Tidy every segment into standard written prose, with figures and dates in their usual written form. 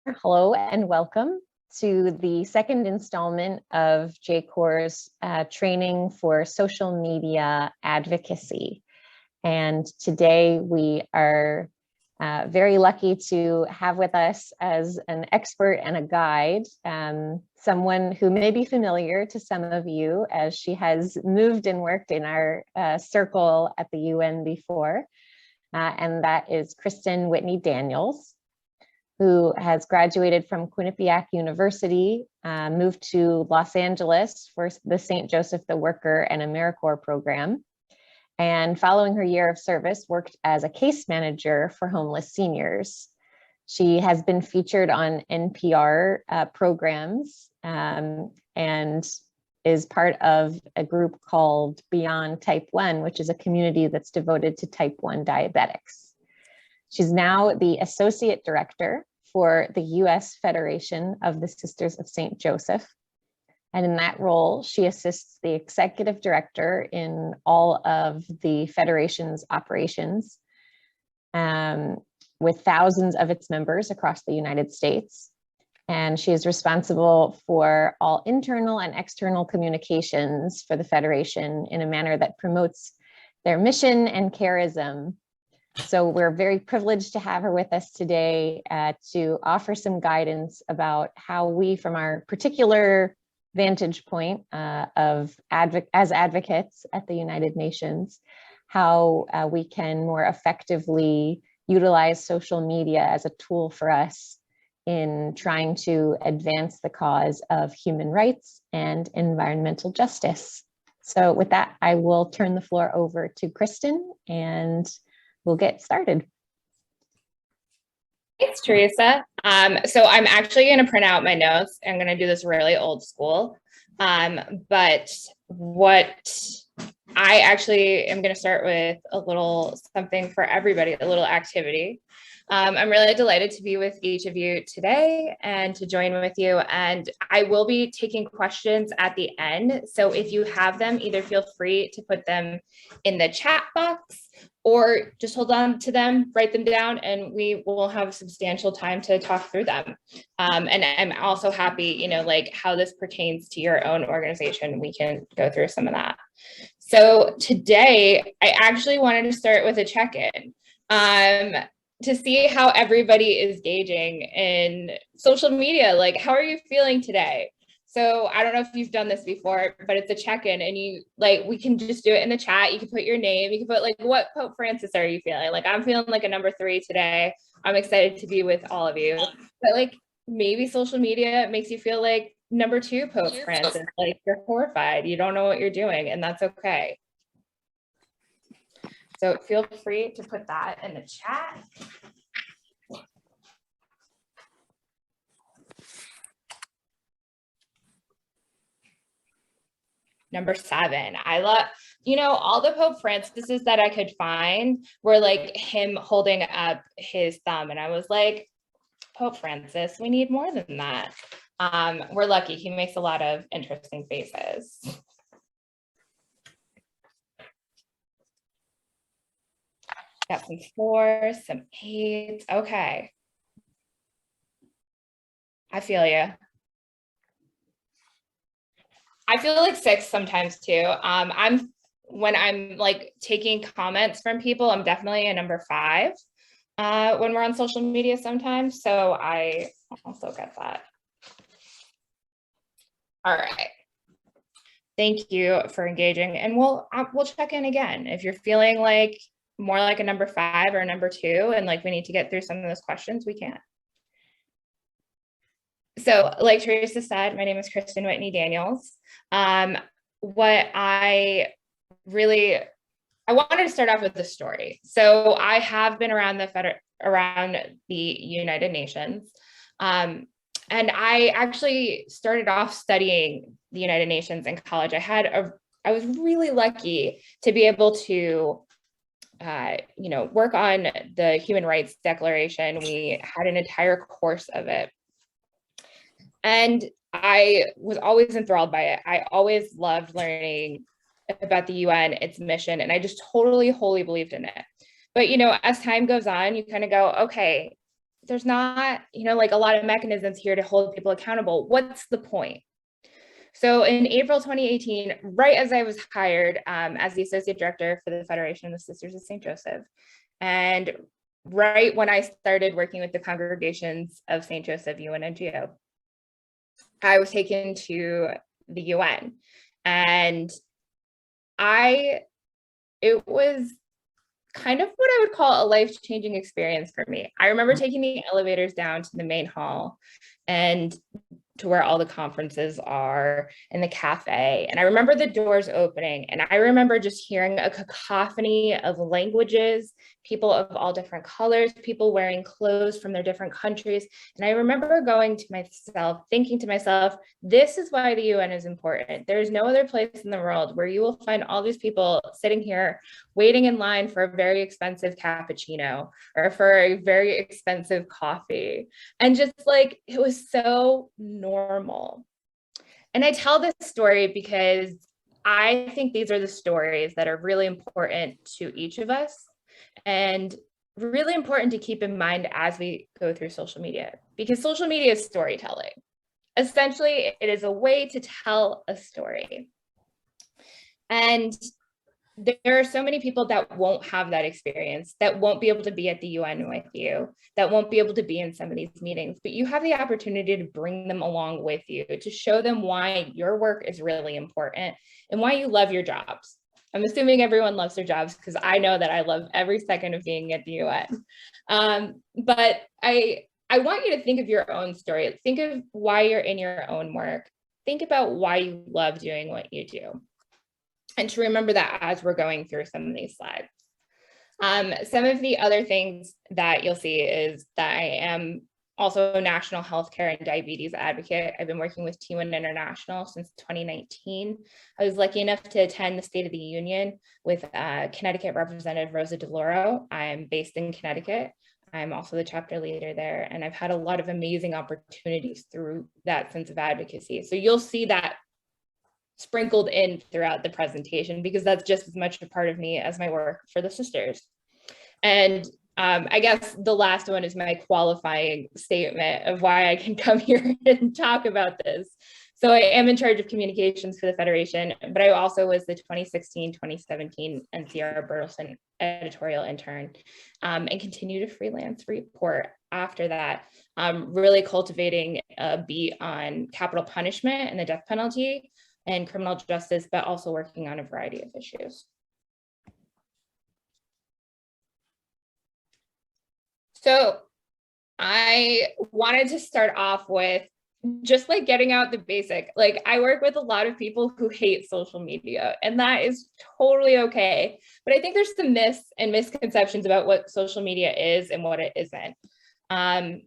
Hello and welcome to the second installment of JCoR's training for social media advocacy. And today we are very lucky to have with us as an expert and a guide, someone who may be familiar to some of you as she has moved and worked in our circle at the UN before. And that is Kristen Whitney Daniels, who has graduated from Quinnipiac University, moved to Los Angeles for the St. Joseph the Worker and AmeriCorps program. And following her year of service, worked as a case manager for homeless seniors. She has been featured on NPR programs and is part of a group called Beyond Type 1, which is a community that's devoted to type 1 diabetics. She's now the Associate Director for the U.S. Federation of the Sisters of St. Joseph. And in that role, she assists the Executive Director in all of the Federation's operations with thousands of its members across the United States. And she is responsible for all internal and external communications for the Federation in a manner that promotes their mission and charism. So we're very privileged to have her with us today to offer some guidance about how we, from our particular vantage point as advocates at the United Nations, how we can more effectively utilize social media as a tool for us in trying to advance the cause of human rights and environmental justice. So with that, I will turn the floor over to Kristen and we'll get started. Thanks, Teresa. So I'm actually going to print out my notes. I'm going to do this really old school. But what I actually am going to start with a little something for everybody, a little activity. I'm really delighted to be with each of you today and to join with you. And I will be taking questions at the end. So if you have them, either feel free to put them in the chat box or just hold on to them, write them down, and we will have substantial time to talk through them. And I'm also happy, like how this pertains to your own organization. We can go through some of that. So today, I actually wanted to start with a check-in to see how everybody is gauging in social media. Like, how are you feeling today? So I don't know if you've done this before, but it's a check-in and we can just do it in the chat. You can put your name, you can put what Pope Francis are you feeling? Like, I'm feeling like a number 3 today. I'm excited to be with all of you, but maybe social media makes you feel like number 2 Pope Francis, like you're horrified, you don't know what you're doing, and that's okay. So feel free to put that in the chat. Number 7, I love, all the Pope Francises that I could find were like him holding up his thumb. And I was like, Pope Francis, we need more than that. We're lucky. He makes a lot of interesting faces. Got some 4s, some 8s. Okay. I feel you. I feel like 6 sometimes too. When I'm taking comments from people, I'm definitely a number 5 when we're on social media sometimes. So I also get that. All right. Thank you for engaging, and we'll check in again if you're feeling like more like a number 5 or a number 2, and we need to get through some of those questions. We can. So like Teresa said, my name is Kristen Whitney Daniels. What I wanted to start off with a story. So I have been around the United Nations. And I actually started off studying the United Nations in college. I was really lucky to be able to work on the Human Rights Declaration. We had an entire course of it. And I was always enthralled by it. I always loved learning about the UN, its mission, and I just totally, wholly believed in it. But, as time goes on, you kind of go, okay, there's not, like a lot of mechanisms here to hold people accountable. What's the point? So in April 2018, right as I was hired as the associate director for the Federation of the Sisters of St. Joseph, and right when I started working with the congregations of St. Joseph UNNGO, I was taken to the UN, and it was kind of what I would call a life-changing experience for me. I remember taking the elevators down to the main hall and to where all the conferences are in the cafe. And I remember the doors opening, and I remember just hearing a cacophony of languages, people of all different colors, people wearing clothes from their different countries. And I remember thinking to myself, this is why the UN is important. There is no other place in the world where you will find all these people sitting here waiting in line for a very expensive cappuccino or for a very expensive coffee. And just like, it was so normal. And I tell this story because I think these are the stories that are really important to each of us and really important to keep in mind as we go through social media, because social media is storytelling. Essentially, it is a way to tell a story. And there are so many people that won't have that experience, that won't be able to be at the UN with you, that won't be able to be in some of these meetings, but you have the opportunity to bring them along with you, to show them why your work is really important and why you love your jobs. I'm assuming everyone loves their jobs, because I know that I love every second of being at the UN. But I want you to think of your own story. Think of why you're in your own work. Think about why you love doing what you do. And to remember that as we're going through some of these slides. Some of the other things that you'll see is that I am also a national healthcare and diabetes advocate. I've been working with T1 International since 2019. I was lucky enough to attend the State of the Union with Connecticut Representative Rosa DeLauro. I'm based in Connecticut. I'm also the chapter leader there, and I've had a lot of amazing opportunities through that sense of advocacy. So you'll see that sprinkled in throughout the presentation, because that's just as much a part of me as my work for the sisters. And I guess the last one is my qualifying statement of why I can come here and talk about this. So I am in charge of communications for the Federation, but I also was the 2016-2017 NCR Berthelsen editorial intern, and continue to freelance report after that, really cultivating a beat on capital punishment and the death penalty and criminal justice, but also working on a variety of issues. So I wanted to start off with just like getting out the basic. Like, I work with a lot of people who hate social media, and that is totally okay. But I think there's some myths and misconceptions about what social media is and what it isn't. And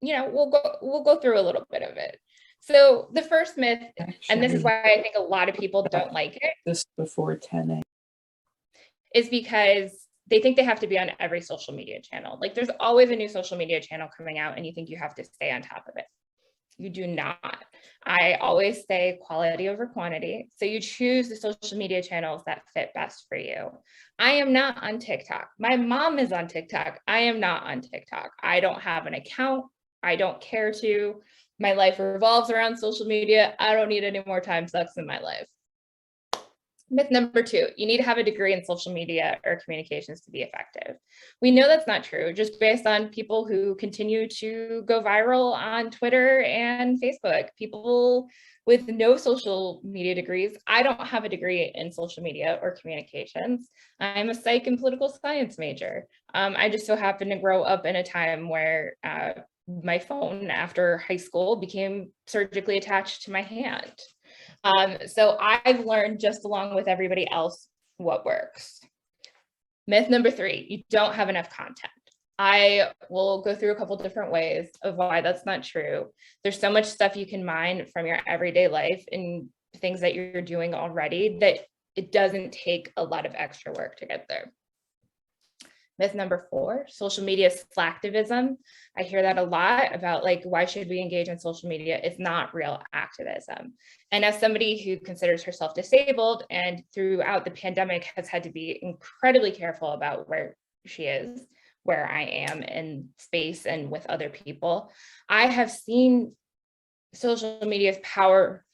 we'll go through a little bit of it. So the first myth, and this is why I think a lot of people don't like it, this before 10 a.m. is because they think they have to be on every social media channel. Like, there's always a new social media channel coming out, and you think you have to stay on top of it. You do not. I always say quality over quantity. So you choose the social media channels that fit best for you. I am not on TikTok. My mom is on TikTok. I am not on TikTok. I don't have an account. I don't care to. My life revolves around social media. I don't need any more time sucks in my life. Myth number 2, you need to have a degree in social media or communications to be effective. We know that's not true, just based on people who continue to go viral on Twitter and Facebook. People with no social media degrees. I don't have a degree in social media or communications. I'm a psych and political science major. I just so happened to grow up in a time where my phone after high school became surgically attached to my hand. So I've learned just along with everybody else what works. Myth number 3, you don't have enough content. I will go through a couple different ways of why that's not true. There's so much stuff you can mine from your everyday life and things that you're doing already that it doesn't take a lot of extra work to get there. Myth number 4, social media slacktivism. I hear that a lot about, like, why should we engage in social media? It's not real activism. And as somebody who considers herself disabled and throughout the pandemic has had to be incredibly careful about where she is, where I am in space and with other people. I have seen social media's power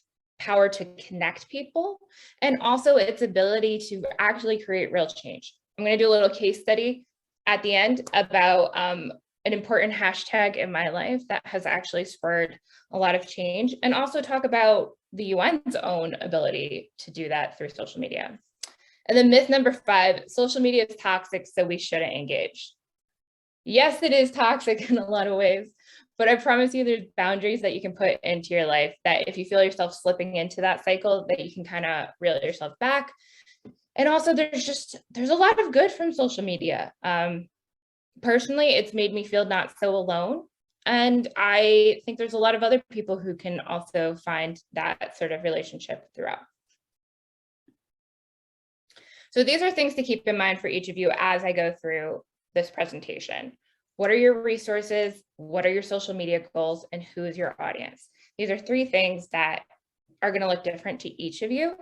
to connect people, and also its ability to actually create real change. I'm going to do a little case study at the end about an important hashtag in my life that has actually spurred a lot of change, and also talk about the UN's own ability to do that through social media. And then myth number 5, social media is toxic, so we shouldn't engage. Yes, it is toxic in a lot of ways, but I promise you there's boundaries that you can put into your life that if you feel yourself slipping into that cycle, that you can kind of reel yourself back. And also there's a lot of good from social media. Personally, it's made me feel not so alone. And I think there's a lot of other people who can also find that sort of relationship throughout. So these are things to keep in mind for each of you as I go through this presentation. What are your resources? What are your social media goals? And who is your audience? These are 3 things that are going to look different to each of you,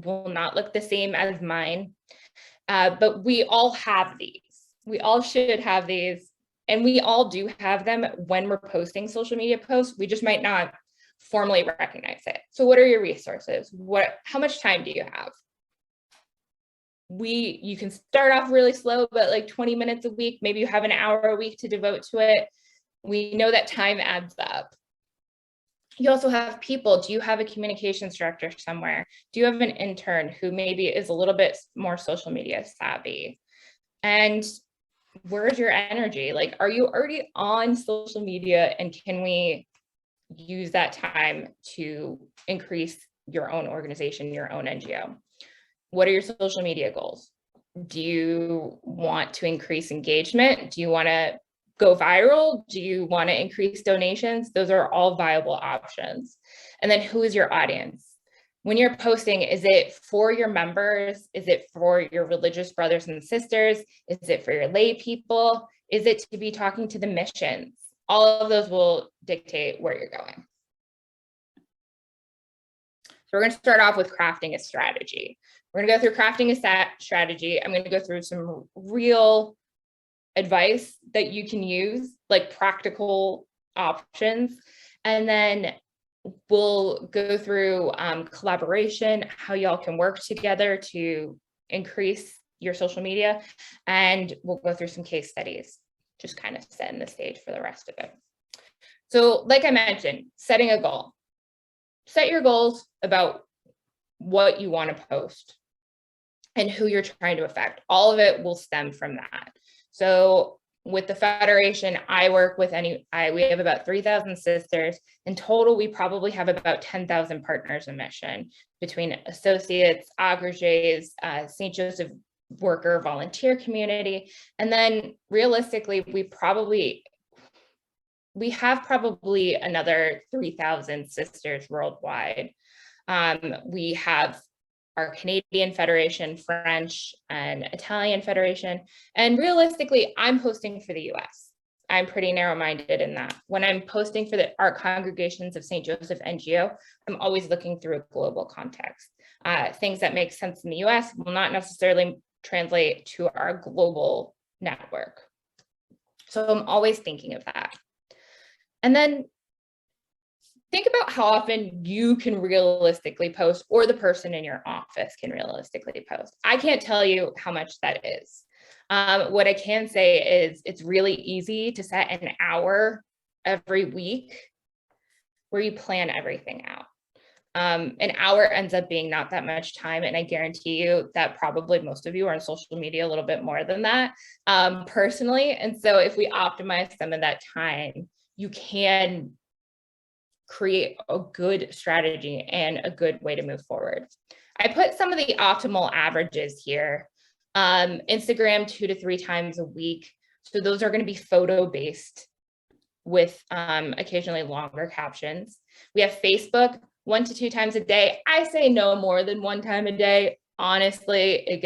will not look the same as mine, but we all have these. We all should have these, and we all do have them when we're posting social media posts. We just might not formally recognize it. So what are your resources? How much time do you have? You can start off really slow, but like 20 minutes a week, maybe you have an hour a week to devote to it. We know that time adds up. You also have people. Do you have a communications director somewhere? Do you have an intern who maybe is a little bit more social media savvy? And where's your energy? Like, are you already on social media, and can we use that time to increase your own organization, your own NGO? What are your social media goals? Do you want to increase engagement? Do you want to go viral? Do you want to increase donations? Those are all viable options. And then who is your audience? When you're posting, is it for your members? Is it for your religious brothers and sisters? Is it for your lay people? Is it to be talking to the missions? All of those will dictate where you're going. So we're going to start off with crafting a strategy. We're going to go through crafting a strategy. I'm going to go through some real advice that you can use, like practical options. And then we'll go through collaboration, how y'all can work together to increase your social media. And we'll go through some case studies, just kind of setting the stage for the rest of it. So like I mentioned, setting a goal. Set your goals about what you want to post and who you're trying to affect. All of it will stem from that. So with the Federation, I work with we have about 3,000 sisters. In total, we probably have about 10,000 partners in mission between associates, agregates, St. Joseph worker volunteer community. And then realistically, we have probably another 3,000 sisters worldwide. We have our Canadian Federation, French and Italian Federation. And realistically, I'm posting for the US. I'm pretty narrow-minded in that. When I'm posting for our congregations of St. Joseph NGO, I'm always looking through a global context. Things that make sense in the US will not necessarily translate to our global network. So I'm always thinking of that. And then think about how often you can realistically post, or the person in your office can realistically post. I can't tell you how much that is. What I can say is it's really easy to set an hour every week where you plan everything out. An hour ends up being not that much time, and I guarantee you that probably most of you are on social media a little bit more than that, personally. And so if we optimize some of that time, you can create a good strategy and a good way to move forward. I put some of the optimal averages here. Instagram 2 to 3 times a week. So those are going to be photo based with occasionally longer captions. We have Facebook 1 to 2 times a day. I say no more than 1 time a day. Honestly,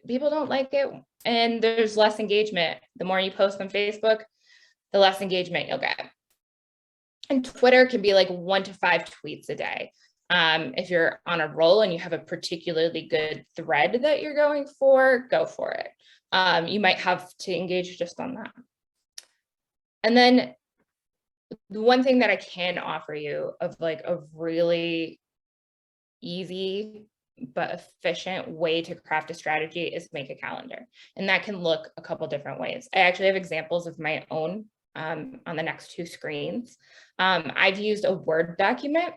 people don't like it, and there's less engagement. The more you post on Facebook, the less engagement you'll get. And Twitter can be like 1 to 5 tweets a day. If you're on a roll and you have a particularly good thread that you're going for, go for it. You might have to engage just on that. And then the one thing that I can offer you of like a really easy but efficient way to craft a strategy is make a calendar. And that can look a couple different ways. I actually have examples of my own on the next two screens. I've used a Word document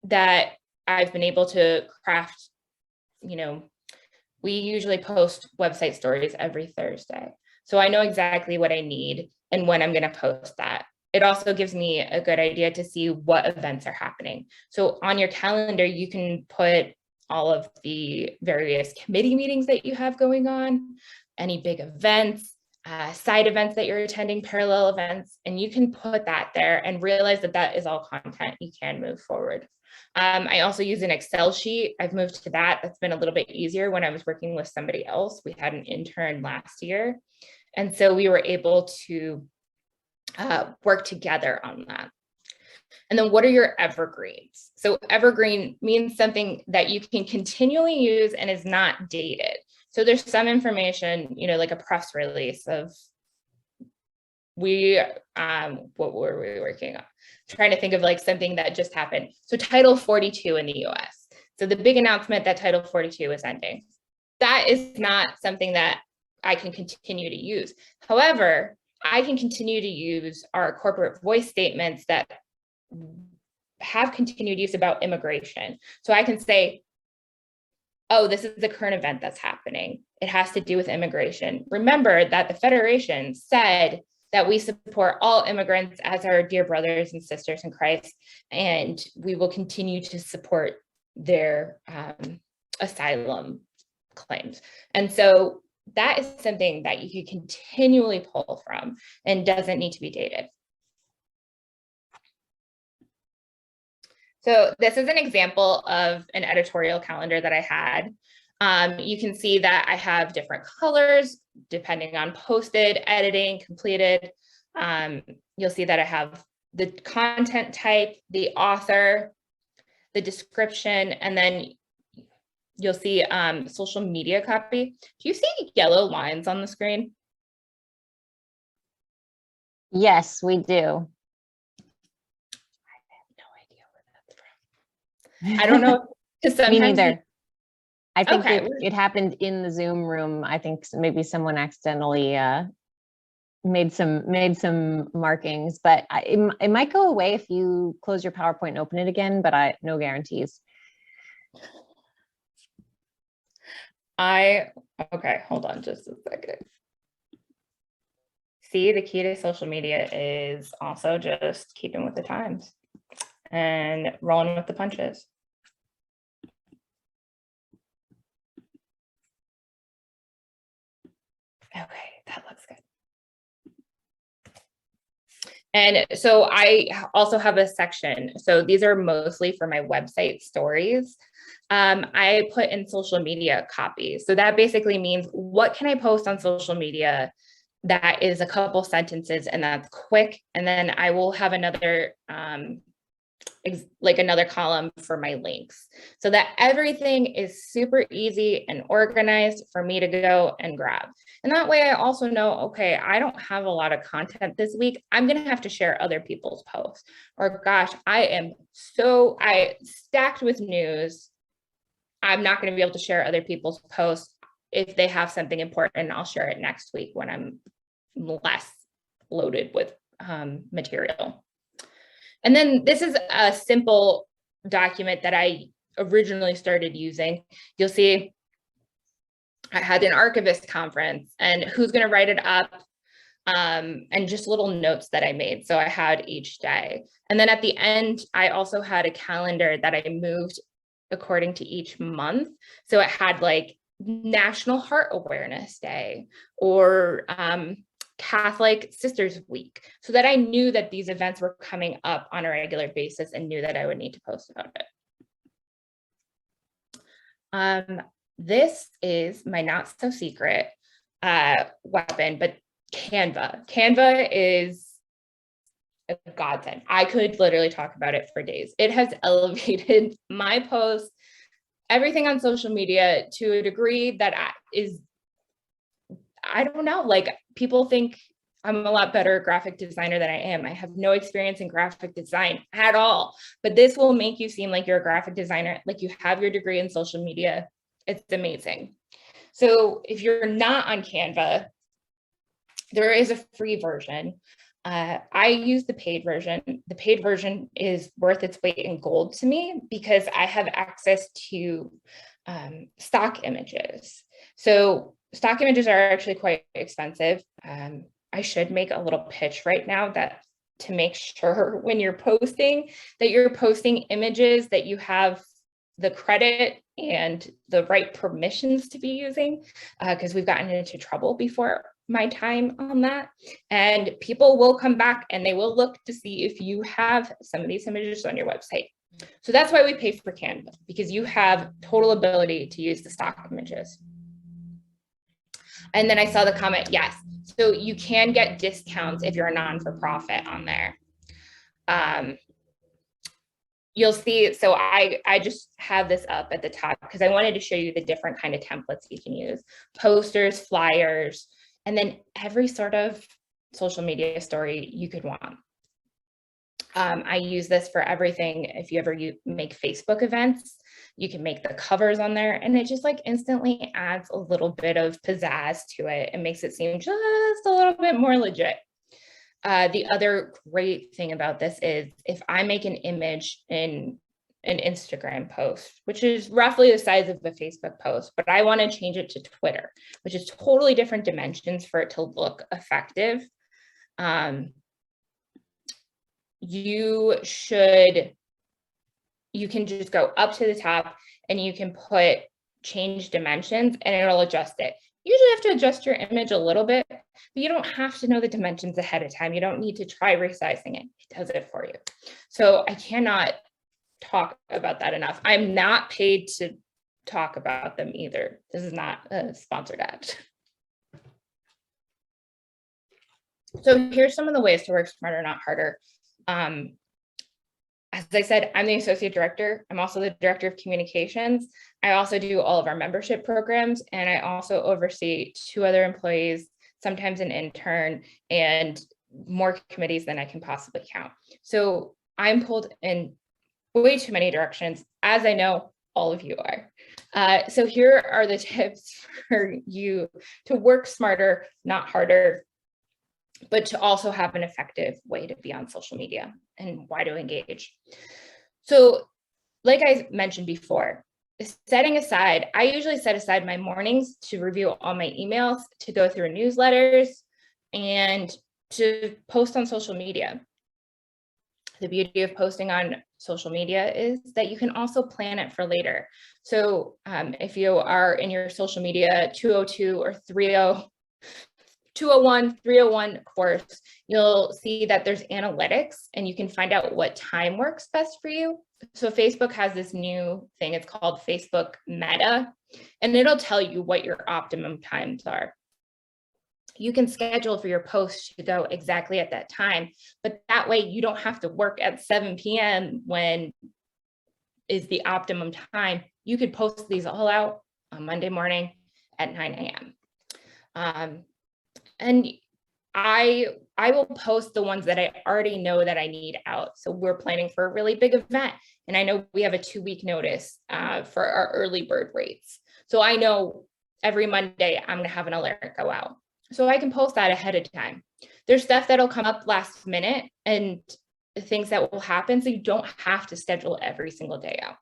that I've been able to craft. We usually post website stories every Thursday. So I know exactly what I need and when I'm going to post that. It also gives me a good idea to see what events are happening. So on your calendar, you can put all of the various committee meetings that you have going on, any big events, side events that you're attending, parallel events, and you can put that there and realize that that is all content you can move forward. I also use an Excel sheet. I've moved to that. That's been a little bit easier when I was working with somebody else. We had an intern last year. And so we were able to work together on that. And then what are your evergreens? So evergreen means something that you can continually use and is not dated. So there's some information, like a press release of what were we working on? Trying to think of like something that just happened. So Title 42 in the US. So the big announcement that Title 42 is ending. That is not something that I can continue to use. However, I can continue to use our corporate voice statements that have continued use about immigration. So I can say, oh, this is the current event that's happening. It has to do with immigration. Remember that the Federation said that we support all immigrants as our dear brothers and sisters in Christ, and we will continue to support their asylum claims. And so that is something that you can continually pull from and doesn't need to be dated. So this is an example of an editorial calendar that I had. You can see that I have different colors depending on posted, editing, completed. You'll see that I have the content type, the author, the description, and then you'll see social media copy. Do you see yellow lines on the screen? Yes, we do. I don't know. Me neither. I think okay. it happened in the Zoom room. I think maybe someone accidentally made some markings, but it might go away if you close your PowerPoint and open it again, but no guarantees. Okay, hold on just a second. See, the key to social media is also just keeping with the times and rolling with the punches. Okay, that looks good. And so I also have a section. So these are mostly for my website stories. I put in social media copy. So that basically means what can I post on social media that is a couple sentences and that's quick. And then I will have another another column for my links so that everything is super easy and organized for me to go and grab. And that way I also know, okay, I don't have a lot of content this week. I'm going to have to share other people's posts, or gosh, I stacked with news. I'm not going to be able to share other people's posts. If they have something important, I'll share it next week when I'm less loaded with material. And then this is a simple document that I originally started using. You'll see I had an archivist conference and who's going to write it up, and just little notes that I made. So I had each day. And then at the end, I also had a calendar that I moved according to each month. So it had like National Heart Awareness Day or Catholic Sisters Week, so that I knew that these events were coming up on a regular basis and knew that I would need to post about it. This is my not so secret weapon, but Canva. Canva is a godsend. I could literally talk about it for days. It has elevated my posts, everything on social media to a degree that I don't know, like people think I'm a lot better graphic designer than I am. I have no experience in graphic design at all, but this will make you seem like you're a graphic designer, like you have your degree in social media. It's amazing. So if you're not on Canva, there is a free version. I use the paid version. The paid version is worth its weight in gold to me because I have access to stock images. So stock images are actually quite expensive. I should make a little pitch right now that to make sure when you're posting that you're posting images that you have the credit and the right permissions to be using, because we've gotten into trouble before my time on that. And people will come back and they will look to see if you have some of these images on your website. So that's why we pay for Canva, because you have total ability to use the stock images. And then I saw the comment, yes. So you can get discounts if you're a non-for-profit on there. You'll see, so I just have this up at the top because I wanted to show you the different kind of templates you can use. Posters, flyers, and then every sort of social media story you could want. I use this for everything. If you ever make Facebook events, you can make the covers on there, and it just like instantly adds a little bit of pizzazz to it and makes it seem just a little bit more legit. The other great thing about this is if I make an image in an Instagram post, which is roughly the size of a Facebook post, but I want to change it to Twitter, which is totally different dimensions for it to look effective. You can just go up to the top and you can put change dimensions and it'll adjust it. You usually have to adjust your image a little bit, but you don't have to know the dimensions ahead of time. You don't need to try resizing it. It does it for you. So I cannot talk about that enough. I'm not paid to talk about them either. This is not a sponsored ad. So here's some of the ways to work smarter, not harder. As I said, I'm the associate director. I'm also the director of communications. I also do all of our membership programs, and I also oversee 2 other employees, sometimes an intern, and more committees than I can possibly count. So I'm pulled in way too many directions, as I know all of you are. So here are the tips for you to work smarter, not harder, but to also have an effective way to be on social media and why to engage. So like I mentioned before, I usually set aside my mornings to review all my emails, to go through newsletters, and to post on social media. The beauty of posting on social media is that you can also plan it for later. So if you are in your social media 202 or 201, 301 course, you'll see that there's analytics and you can find out what time works best for you. So Facebook has this new thing, it's called Facebook Meta, and it'll tell you what your optimum times are. You can schedule for your post to go exactly at that time, but that way you don't have to work at 7 p.m. when is the optimum time. You could post these all out on Monday morning at 9 a.m. And I will post the ones that I already know that I need out. So we're planning for a really big event, and I know we have a 2-week notice for our early bird rates. So I know every Monday I'm going to have an alert go out. So I can post that ahead of time. There's stuff that'll come up last minute and things that will happen, so you don't have to schedule every single day out.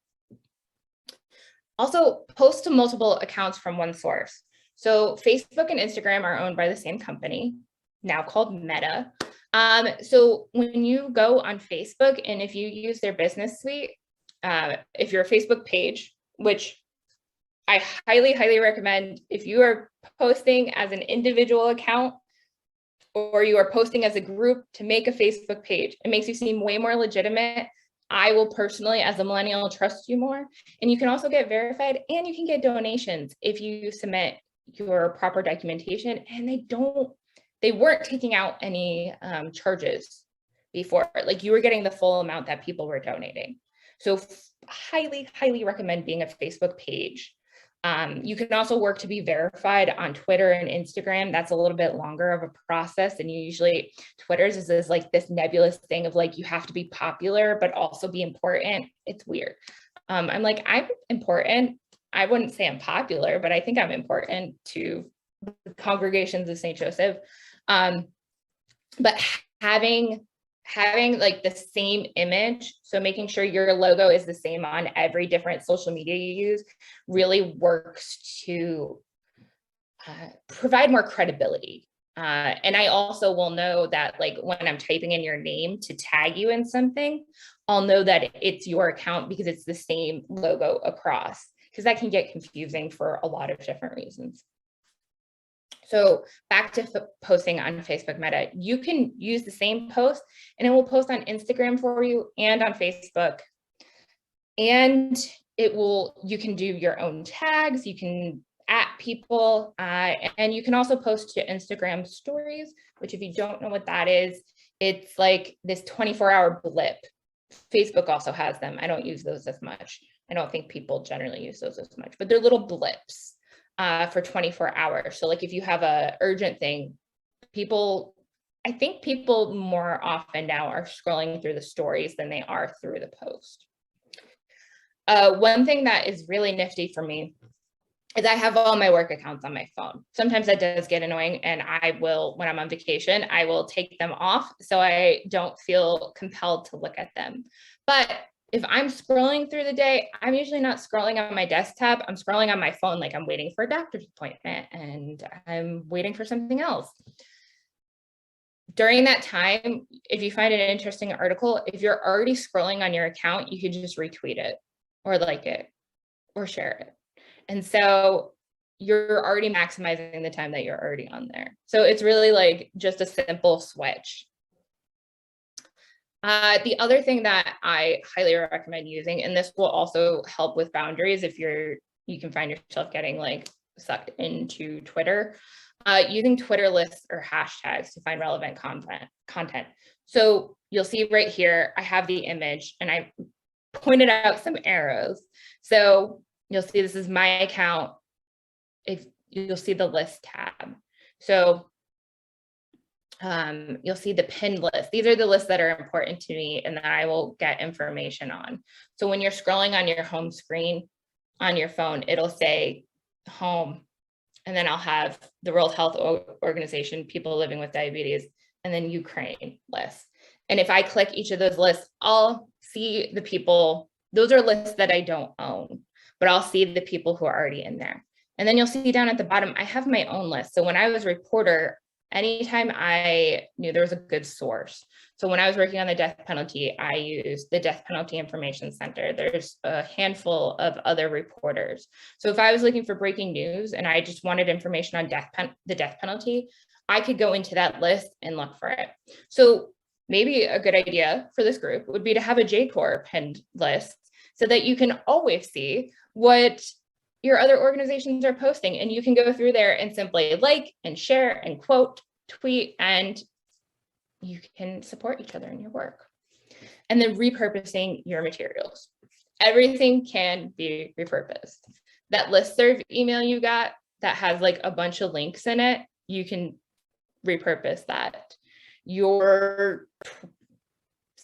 Also, post to multiple accounts from one source. So Facebook and Instagram are owned by the same company, now called Meta. So when you go on Facebook and if you use their business suite, if you're a Facebook page, which I highly, highly recommend, if you are posting as an individual account or you are posting as a group, to make a Facebook page. It makes you seem way more legitimate. I will personally, as a millennial, trust you more. And you can also get verified and you can get donations if you submit your proper documentation, and they weren't taking out any charges before. Like you were getting the full amount that people were donating. So highly, highly recommend being a Facebook page. You can also work to be verified on Twitter and Instagram. That's a little bit longer of a process. And you usually, Twitter's is this like this nebulous thing of like, you have to be popular, but also be important. It's weird. I'm like, I'm important. I wouldn't say I'm popular, but I think I'm important to the congregations of St. Joseph. But having like the same image, so making sure your logo is the same on every different social media you use really works to provide more credibility. And I also will know that like when I'm typing in your name to tag you in something, I'll know that it's your account because it's the same logo across, because that can get confusing for a lot of different reasons. So back to posting on Facebook Meta, you can use the same post and it will post on Instagram for you and on Facebook. And you can do your own tags, you can at people, and you can also post to Instagram stories, which if you don't know what that is, it's like this 24-hour blip. Facebook also has them. I don't use those as much. I don't think people generally use those as much, but they're little blips for 24 hours. So like if you have a urgent thing, I think people more often now are scrolling through the stories than they are through the post. One thing that is really nifty for me is I have all my work accounts on my phone. Sometimes that does get annoying, and I will, when I'm on vacation, I will take them off so I don't feel compelled to look at them. But if I'm scrolling through the day, I'm usually not scrolling on my desktop. I'm scrolling on my phone like I'm waiting for a doctor's appointment and I'm waiting for something else. During that time, if you find an interesting article, if you're already scrolling on your account, you could just retweet it or like it or share it. And so you're already maximizing the time that you're already on there. So it's really like just a simple switch. The other thing that I highly recommend using, and this will also help with boundaries if you can find yourself getting like sucked into Twitter, using Twitter lists or hashtags to find relevant content. So you'll see right here, I have the image and I pointed out some arrows. So you'll see this is my account. If you'll see the list tab. So you'll see the pinned list. These are the lists that are important to me and that I will get information on. So when you're scrolling on your home screen on your phone, it'll say home, and then I'll have the World Health Organization, people living with diabetes, and then Ukraine list. And if I click each of those lists, I'll see the people. Those are lists that I don't own, but I'll see the people who are already in there. And then you'll see down at the bottom, I have my own list. So when I was a reporter, anytime I knew there was a good source. So when I was working on the death penalty, I used the Death Penalty Information Center. There's a handful of other reporters. So if I was looking for breaking news and I just wanted information on the death penalty, I could go into that list and look for it. So maybe a good idea for this group would be to have a JCoR pinned list so that you can always see what your other organizations are posting, and you can go through there and simply like and share and quote, tweet, and you can support each other in your work. And then repurposing your materials. Everything can be repurposed. That listserv email you got that has like a bunch of links in it, you can repurpose that.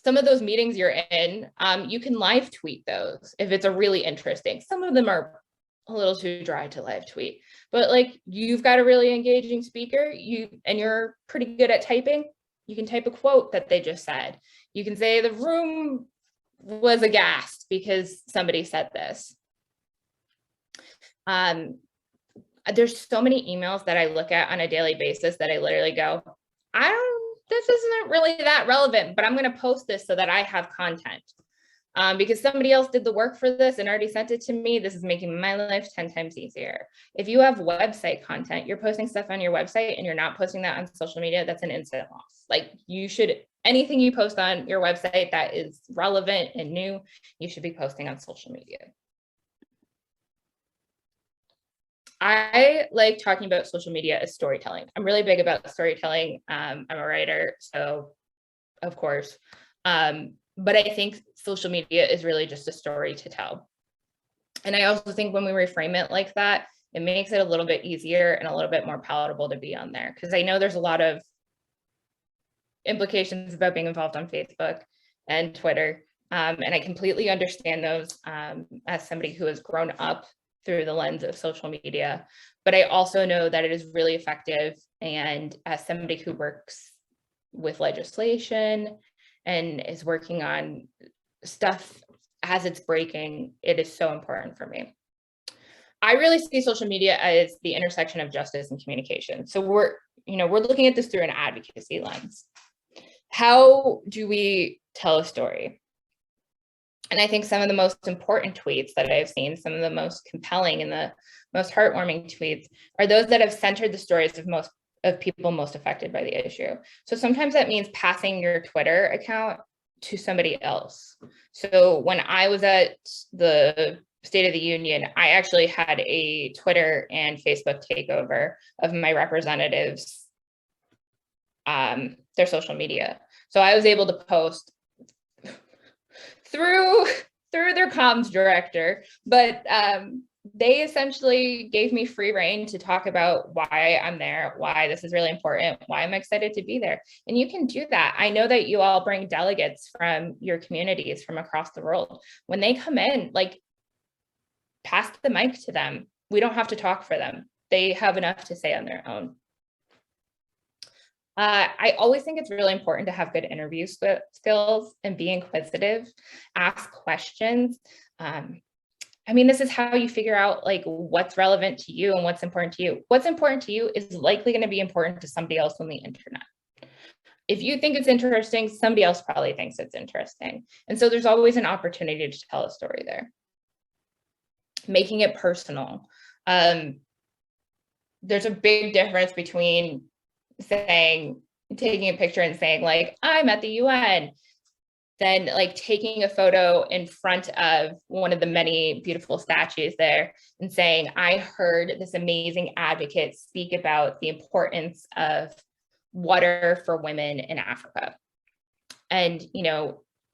Some of those meetings you're in, you can live tweet those if it's a really interesting. Some of them are a little too dry to live tweet, but like you've got a really engaging speaker, and you're pretty good at typing, you can type a quote that they just said. You can say the room was aghast because somebody said this. There's so many emails that I look at on a daily basis that I literally go, this isn't really that relevant, but I'm going to post this so that I have content. Because somebody else did the work for this and already sent it to me. This is making my life 10 times easier. If you have website content, you're posting stuff on your website and you're not posting that on social media, that's an instant loss. Like anything you post on your website that is relevant and new, you should be posting on social media. I like talking about social media as storytelling. I'm really big about storytelling. I'm a writer, so of course. But I think social media is really just a story to tell. And I also think when we reframe it like that, it makes it a little bit easier and a little bit more palatable to be on there. Because I know there's a lot of implications about being involved on Facebook and Twitter. And I completely understand those as somebody who has grown up through the lens of social media. But I also know that it is really effective. And as somebody who works with legislation and is working on stuff as it's breaking, it is so important for me. I really see social media as the intersection of justice and communication. So we're looking at this through an advocacy lens. How do we tell a story? And I think some of the most important tweets that I've seen, some of the most compelling and the most heartwarming tweets are those that have centered the stories of people most affected by the issue. So sometimes that means passing your Twitter account to somebody else. So when I was at the State of the Union, I actually had a Twitter and Facebook takeover of my representatives, their social media. So I was able to post through their comms director, but they essentially gave me free reign to talk about why I'm there, why this is really important, why I'm excited to be there. And you can do that. I know that you all bring delegates from your communities from across the world. When they come in, like, pass the mic to them. We don't have to talk for them. They have enough to say on their own. I always think it's really important to have good interview skills and be inquisitive, ask questions. This is how you figure out like what's relevant to you and what's important to you. What's important to you is likely going to be important to somebody else on the internet. If you think it's interesting, somebody else probably thinks it's interesting. And so there's always an opportunity to tell a story there. Making it personal. There's a big difference between taking a picture and saying like, I'm at the UN, then like taking a photo in front of one of the many beautiful statues there and saying, I heard this amazing advocate speak about the importance of water for women in Africa. And,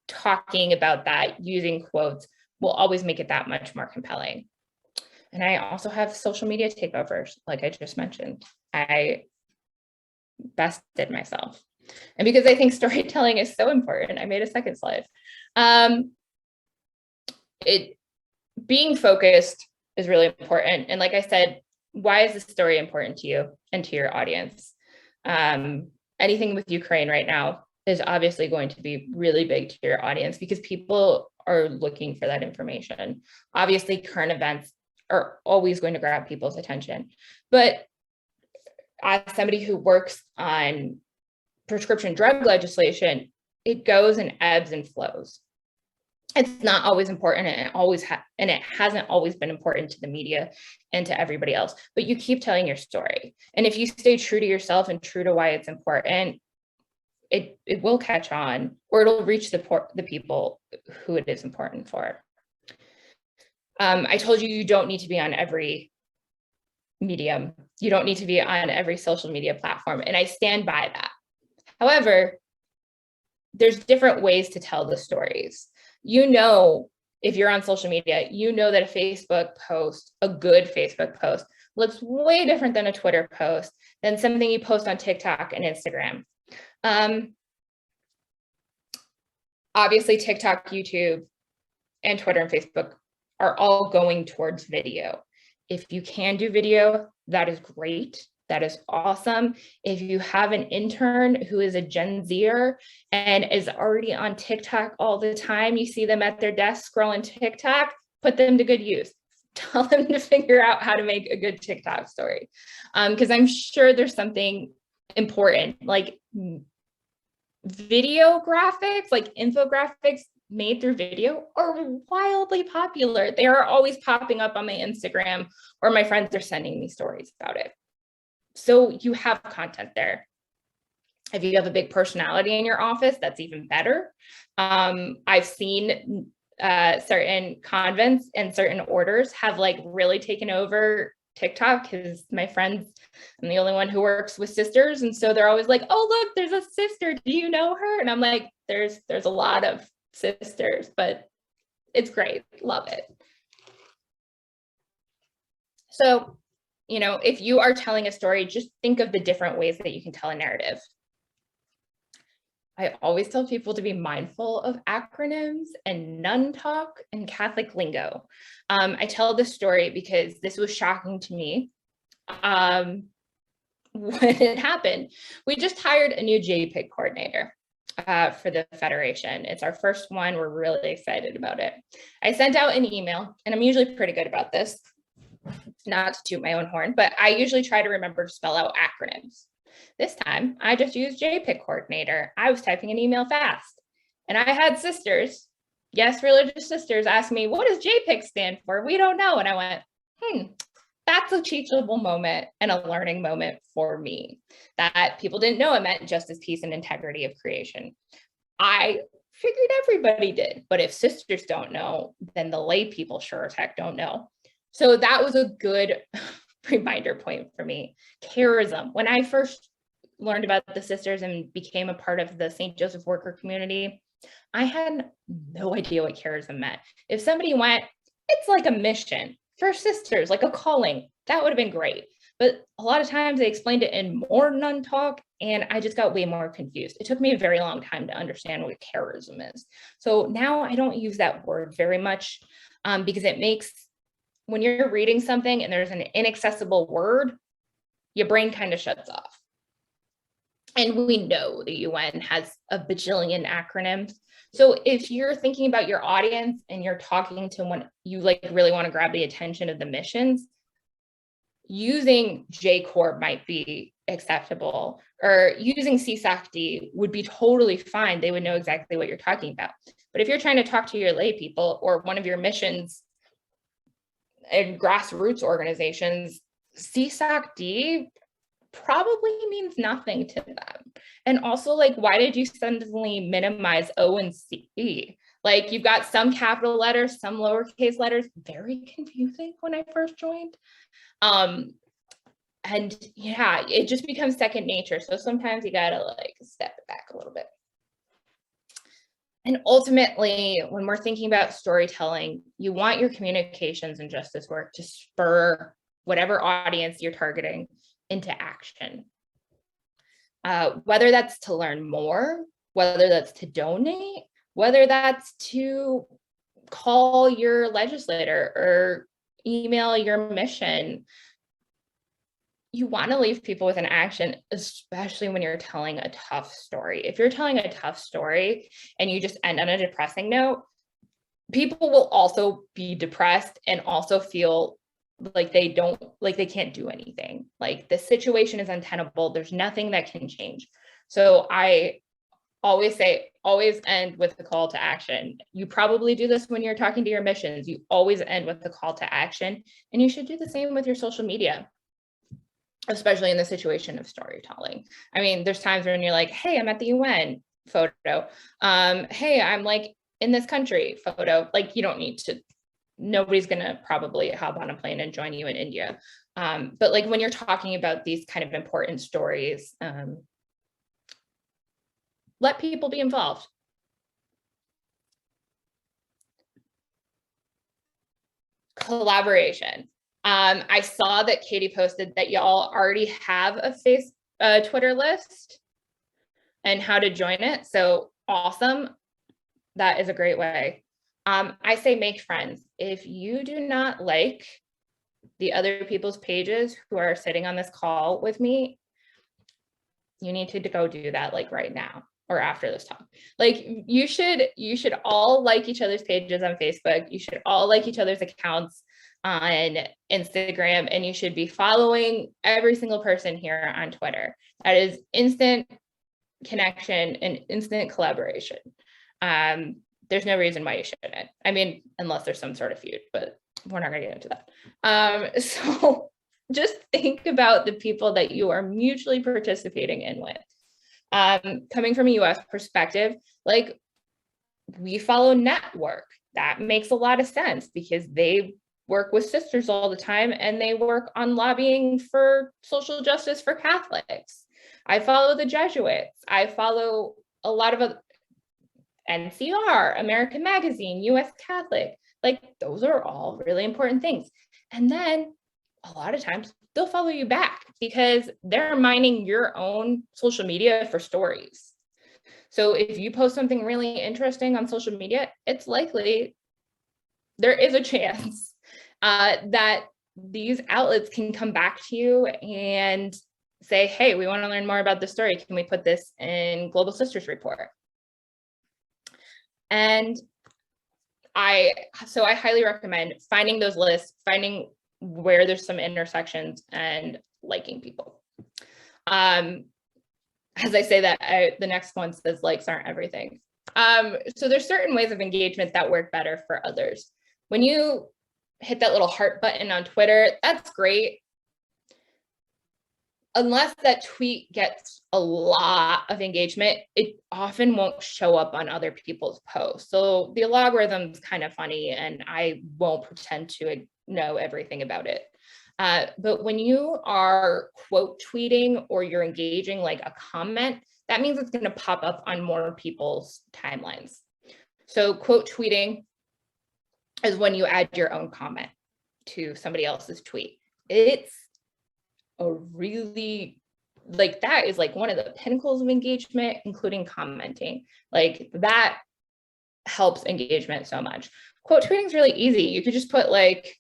talking about that using quotes will always make it that much more compelling. And I also have social media takeovers, like I just mentioned. I bested myself. And because I think storytelling is so important, I made a second slide. Being focused is really important. And like I said, why is this story important to you and to your audience? Anything with Ukraine right now is obviously going to be really big to your audience because people are looking for that information. Obviously, current events are always going to grab people's attention. But as somebody who works on prescription drug legislation, it goes and ebbs and flows. It's not always important, and it hasn't always been important to the media and to everybody else. But you keep telling your story, and if you stay true to yourself and true to why it's important, it will catch on, or it'll reach the people who it is important for. I told you don't need to be on every medium. You don't need to be on every social media platform, and I stand by that. However, there's different ways to tell the stories. If you're on social media, that a Facebook post, a good Facebook post, looks way different than a Twitter post, than something you post on TikTok and Instagram. Obviously, TikTok, YouTube, and Twitter and Facebook are all going towards video. If you can do video, that is great. That is awesome. If you have an intern who is a Gen Zer and is already on TikTok all the time, you see them at their desk scrolling TikTok, put them to good use. Tell them to figure out how to make a good TikTok story. Because I'm sure there's something important, like video graphics, like infographics made through video are wildly popular. They are always popping up on my Instagram, or my friends are sending me stories about it. So you have content there. If you have a big personality in your office, that's even better. I've seen certain convents and certain orders have like really taken over TikTok because my friends, I'm the only one who works with sisters. And so they're always like, oh, look, there's a sister. Do you know her? And I'm like, there's a lot of sisters, but it's great. Love it. So, if you are telling a story, just think of the different ways that you can tell a narrative. I always tell people to be mindful of acronyms and nun talk and Catholic lingo. I tell this story because this was shocking to me when it happened. We just hired a new JPIG coordinator for the Federation. It's our first one. We're really excited about it. I sent out an email, and I'm usually pretty good about this, not to toot my own horn, but I usually try to remember to spell out acronyms. This time, I just used JPIG coordinator. I was typing an email fast. And I had sisters, yes, religious sisters, ask me, what does JPIG stand for? We don't know. And I went, that's a teachable moment and a learning moment for me, that people didn't know it meant justice, peace, and integrity of creation. I figured everybody did. But if sisters don't know, then the lay people sure as heck don't know. So that was a good reminder point for me. Charism. When I first learned about the sisters and became a part of the St. Joseph worker community, I had no idea what charism meant. If somebody went, it's like a mission for sisters, like a calling, that would have been great. But a lot of times they explained it in more nun talk, and I just got way more confused. It took me a very long time to understand what charism is. So now I don't use that word very much because it makes, when you're reading something and there's an inaccessible word, your brain kind of shuts off. And we know the UN has a bajillion acronyms. So if you're thinking about your audience and you're talking to one, you really want to grab the attention of the missions, using JCoR might be acceptable, or using CSACD would be totally fine. They would know exactly what you're talking about. But if you're trying to talk to your lay people or one of your missions and grassroots organizations, CSACD probably means nothing to them. And also, why did you suddenly minimize O and C? You've got some capital letters, some lowercase letters, very confusing when I first joined. And yeah, it just becomes second nature. So sometimes you gotta step back a little bit. And ultimately, when we're thinking about storytelling, you want your communications and justice work to spur whatever audience you're targeting into action. Whether that's to learn more, whether that's to donate, whether that's to call your legislator or email your mission. You want to leave people with an action, especially when you're telling a tough story. If you're telling a tough story and you just end on a depressing note, people will also be depressed and also feel like they can't do anything. The situation is untenable. There's nothing that can change. So I always say, always end with a call to action. You probably do this when you're talking to your missions. You always end with a call to action, and you should do the same with your social media, especially in the situation of storytelling. I mean, there's times when you're like, hey, I'm at the UN, photo. Hey, I'm in this country, photo. You don't need to, nobody's gonna probably hop on a plane and join you in India. But when you're talking about these kind of important stories, let people be involved. Collaboration. I saw that Katie posted that y'all already have a Twitter list and how to join it. So awesome. That is a great way. I say make friends. If you do not like the other people's pages who are sitting on this call with me, you need to go do that right now or after this talk. You should all like each other's pages on Facebook. You should all like each other's accounts on Instagram, and you should be following every single person here on Twitter. That is instant connection and instant collaboration. There's no reason why you shouldn't. I mean, unless there's some sort of feud, but we're not gonna get into that. So just think about the people that you are mutually participating in with. Coming from a US perspective, we follow Network. That makes a lot of sense because they work with sisters all the time, and they work on lobbying for social justice for Catholics. I follow the Jesuits. I follow a lot of NCR, American Magazine, US Catholic. Like, those are all really important things. And then a lot of times they'll follow you back because they're mining your own social media for stories. So if you post something really interesting on social media, it's likely there is a chance that these outlets can come back to you and say, hey, we want to learn more about this story. Can we put this in Global Sisters Report? And I highly recommend finding those lists, finding where there's some intersections, and liking people. As I say that, the next one says likes aren't everything. So there's certain ways of engagement that work better for others. When you hit that little heart button on Twitter, that's great. Unless that tweet gets a lot of engagement, it often won't show up on other people's posts. So the algorithm's kind of funny, and I won't pretend to know everything about it. But when you are quote tweeting or you're engaging like a comment, that means it's going to pop up on more people's timelines. So quote tweeting is when you add your own comment to somebody else's tweet. It's a really, like, that is like one of the pinnacles of engagement, including commenting. Like, that helps engagement so much. Quote tweeting is really easy. You could just put like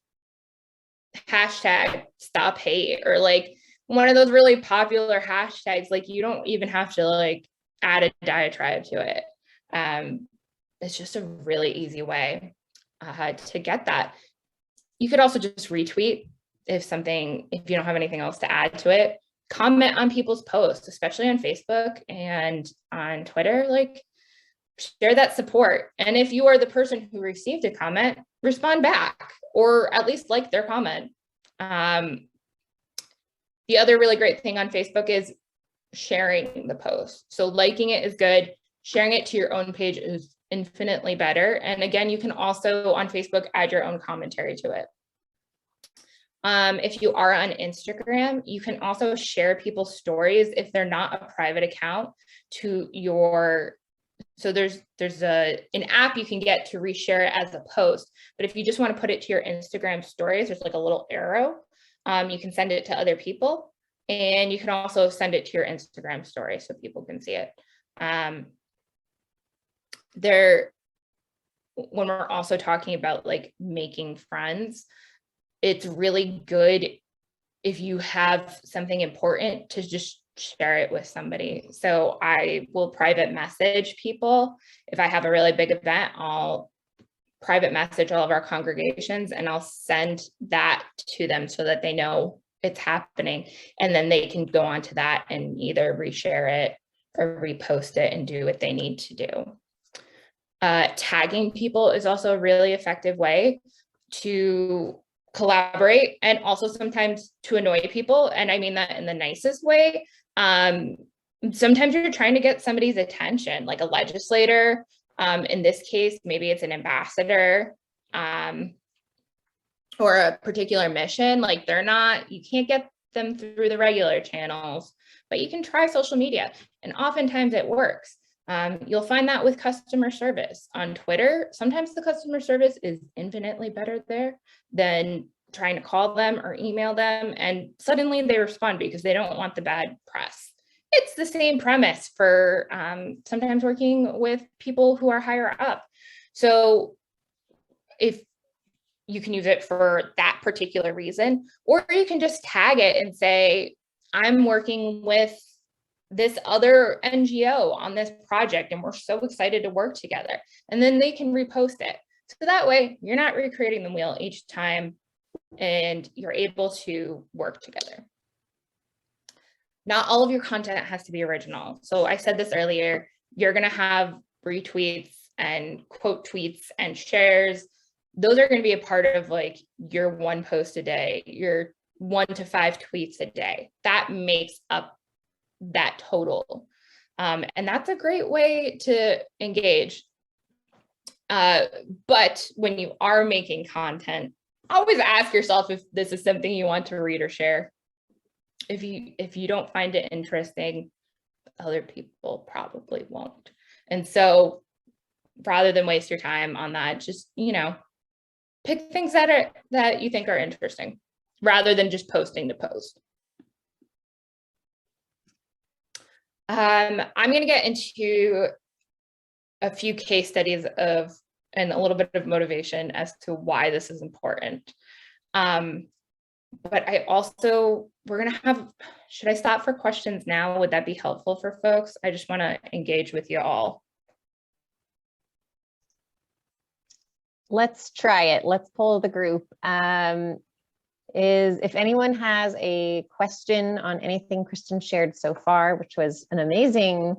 hashtag stop hate, or like one of those really popular hashtags. Like, you don't even have to like add a diatribe to it. It's just a really easy way to get that. You could also just retweet if you don't have anything else to add to it. Comment on people's posts, especially on Facebook and on Twitter. Like, share that support. And if you are the person who received a comment, respond back, or at least like their comment. The other really great thing on Facebook is sharing the post. So liking it is good. Sharing it to your own page is infinitely better. And again, you can also on Facebook add your own commentary to it. If you are on Instagram, you can also share people's stories if they're not a private account to your, so there's an app you can get to reshare it as a post, but if you just want to put it to your Instagram stories, there's like a little arrow. You can send it to other people, and you can also send it to your Instagram story so people can see it. When we're also talking about like making friends, it's really good if you have something important to just share it with somebody. So I will private message people. If I have a really big event, I'll private message all of our congregations, and I'll send that to them so that they know it's happening. And then they can go on to that and either reshare it or repost it and do what they need to do. Tagging people is also a really effective way to collaborate, and also sometimes to annoy people. And I mean that in the nicest way. Sometimes you're trying to get somebody's attention, like a legislator. In this case, maybe it's an ambassador, or a particular mission. Like, you can't get them through the regular channels, but you can try social media, and oftentimes it works. You'll find that with customer service on Twitter. Sometimes the customer service is infinitely better there than trying to call them or email them, and suddenly they respond because they don't want the bad press. It's the same premise for sometimes working with people who are higher up. So if you can use it for that particular reason, or you can just tag it and say, I'm working with this other NGO on this project, and we're so excited to work together. And then they can repost it. So that way you're not recreating the wheel each time, and you're able to work together. Not all of your content has to be original. So I said this earlier, you're going to have retweets and quote tweets and shares. Those are going to be a part of like your one post a day, your 1 to 5 tweets a day. That makes up that total. And that's a great way to engage. But when you are making content, always ask yourself if this is something you want to read or share. If you don't find it interesting, other people probably won't. And so rather than waste your time on that, just, pick things that you think are interesting rather than just posting to post. I'm going to get into a few case studies and a little bit of motivation as to why this is important. But we're going to have, should I stop for questions now? Would that be helpful for folks? I just want to engage with you all. Let's try it. Let's poll the group. If anyone has a question on anything Kristen shared so far, which was an amazing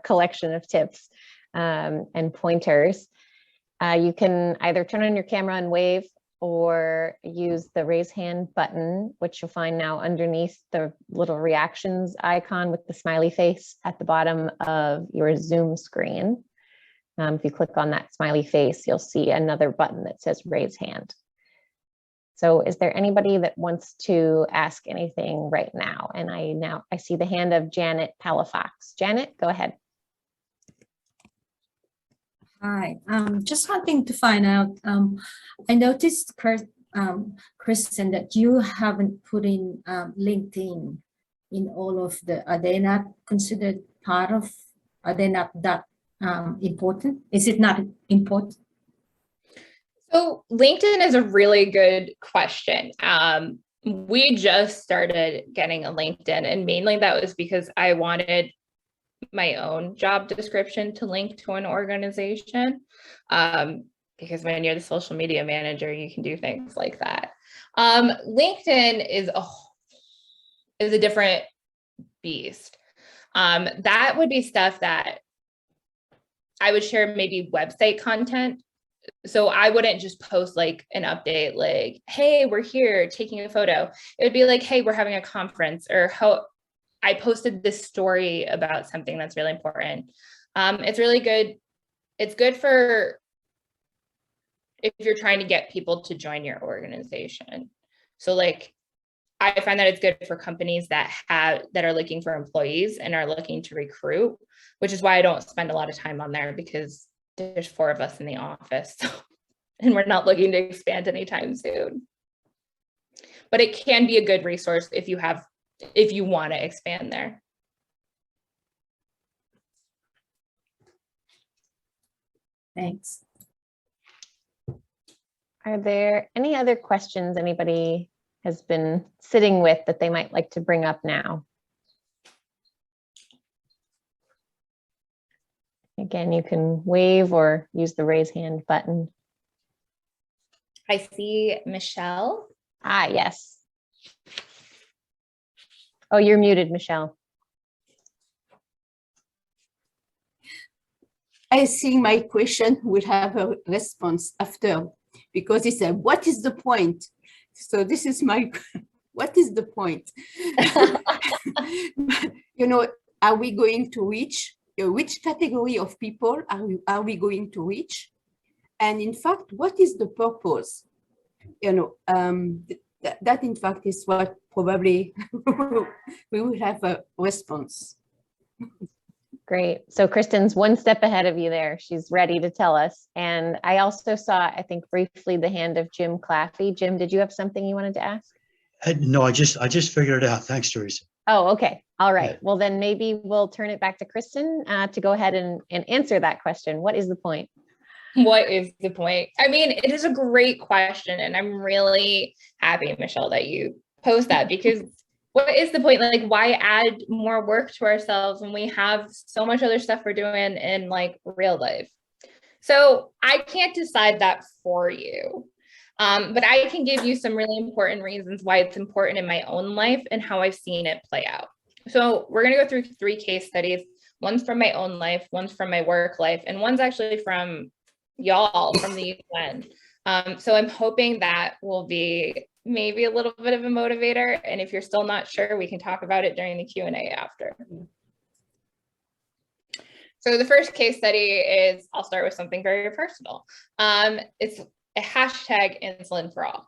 collection of tips and pointers, you can either turn on your camera and wave or use the raise hand button, which you'll find now underneath the little reactions icon with the smiley face at the bottom of your Zoom screen. If you click on that smiley face, you'll see another button that says raise hand. So is there anybody that wants to ask anything right now? And I see the hand of Janet Palafox. Janet, go ahead. Hi, just wanting to find out, I noticed, Kristen, that you haven't put in LinkedIn in all of are they not considered part of, are they not that important? Is it not important? So LinkedIn is a really good question. We just started getting a LinkedIn, and mainly that was because I wanted my own job description to link to an organization. Because when you're the social media manager, you can do things like that. LinkedIn is a different beast. That would be stuff that I would share, maybe website content. So I wouldn't just post like an update like, hey, we're here taking a photo. It would be like, hey, we're having a conference, or how I posted this story about something that's really important. It's really good. It's good for if you're trying to get people to join your organization. So like, I find that it's good for companies that are looking for employees and are looking to recruit, which is why I don't spend a lot of time on there, because there's 4 of us in the office and we're not looking to expand anytime soon. But it can be a good resource if you want to expand there. Thanks. Are there any other questions anybody has been sitting with that they might like to bring up now? Again, you can wave or use the raise hand button. I see Michelle. Ah, yes. Oh, you're muted, Michelle. I think my question will have a response after, because it said, what is the point? So this is my, what is the point? Are we going to reach, which category of people are we going to reach? And in fact, what is the purpose? That in fact is what probably we will have a response. Great. So Kristen's one step ahead of you there. She's ready to tell us. And I also saw, I think briefly, the hand of Jim Claffey. Jim, did you have something you wanted to ask? No, I just figured it out. Thanks, Teresa. Oh, okay. All right. Yeah. Well, then maybe we'll turn it back to Kristen to go ahead and answer that question. What is the point? What is the point? I mean, it is a great question, and I'm really happy, Michelle, that you posed that, because what is the point? Like, why add more work to ourselves when we have so much other stuff we're doing in like real life? So I can't decide that for you, but I can give you some really important reasons why it's important in my own life and how I've seen it play out. So we're going to go through 3 case studies. One's from my own life, one's from my work life, and one's actually from y'all, from the UN. So I'm hoping that will be maybe a little bit of a motivator. And if you're still not sure, we can talk about it during the Q&A after. So the first case study is, I'll start with something very personal. It's a hashtag insulin for all.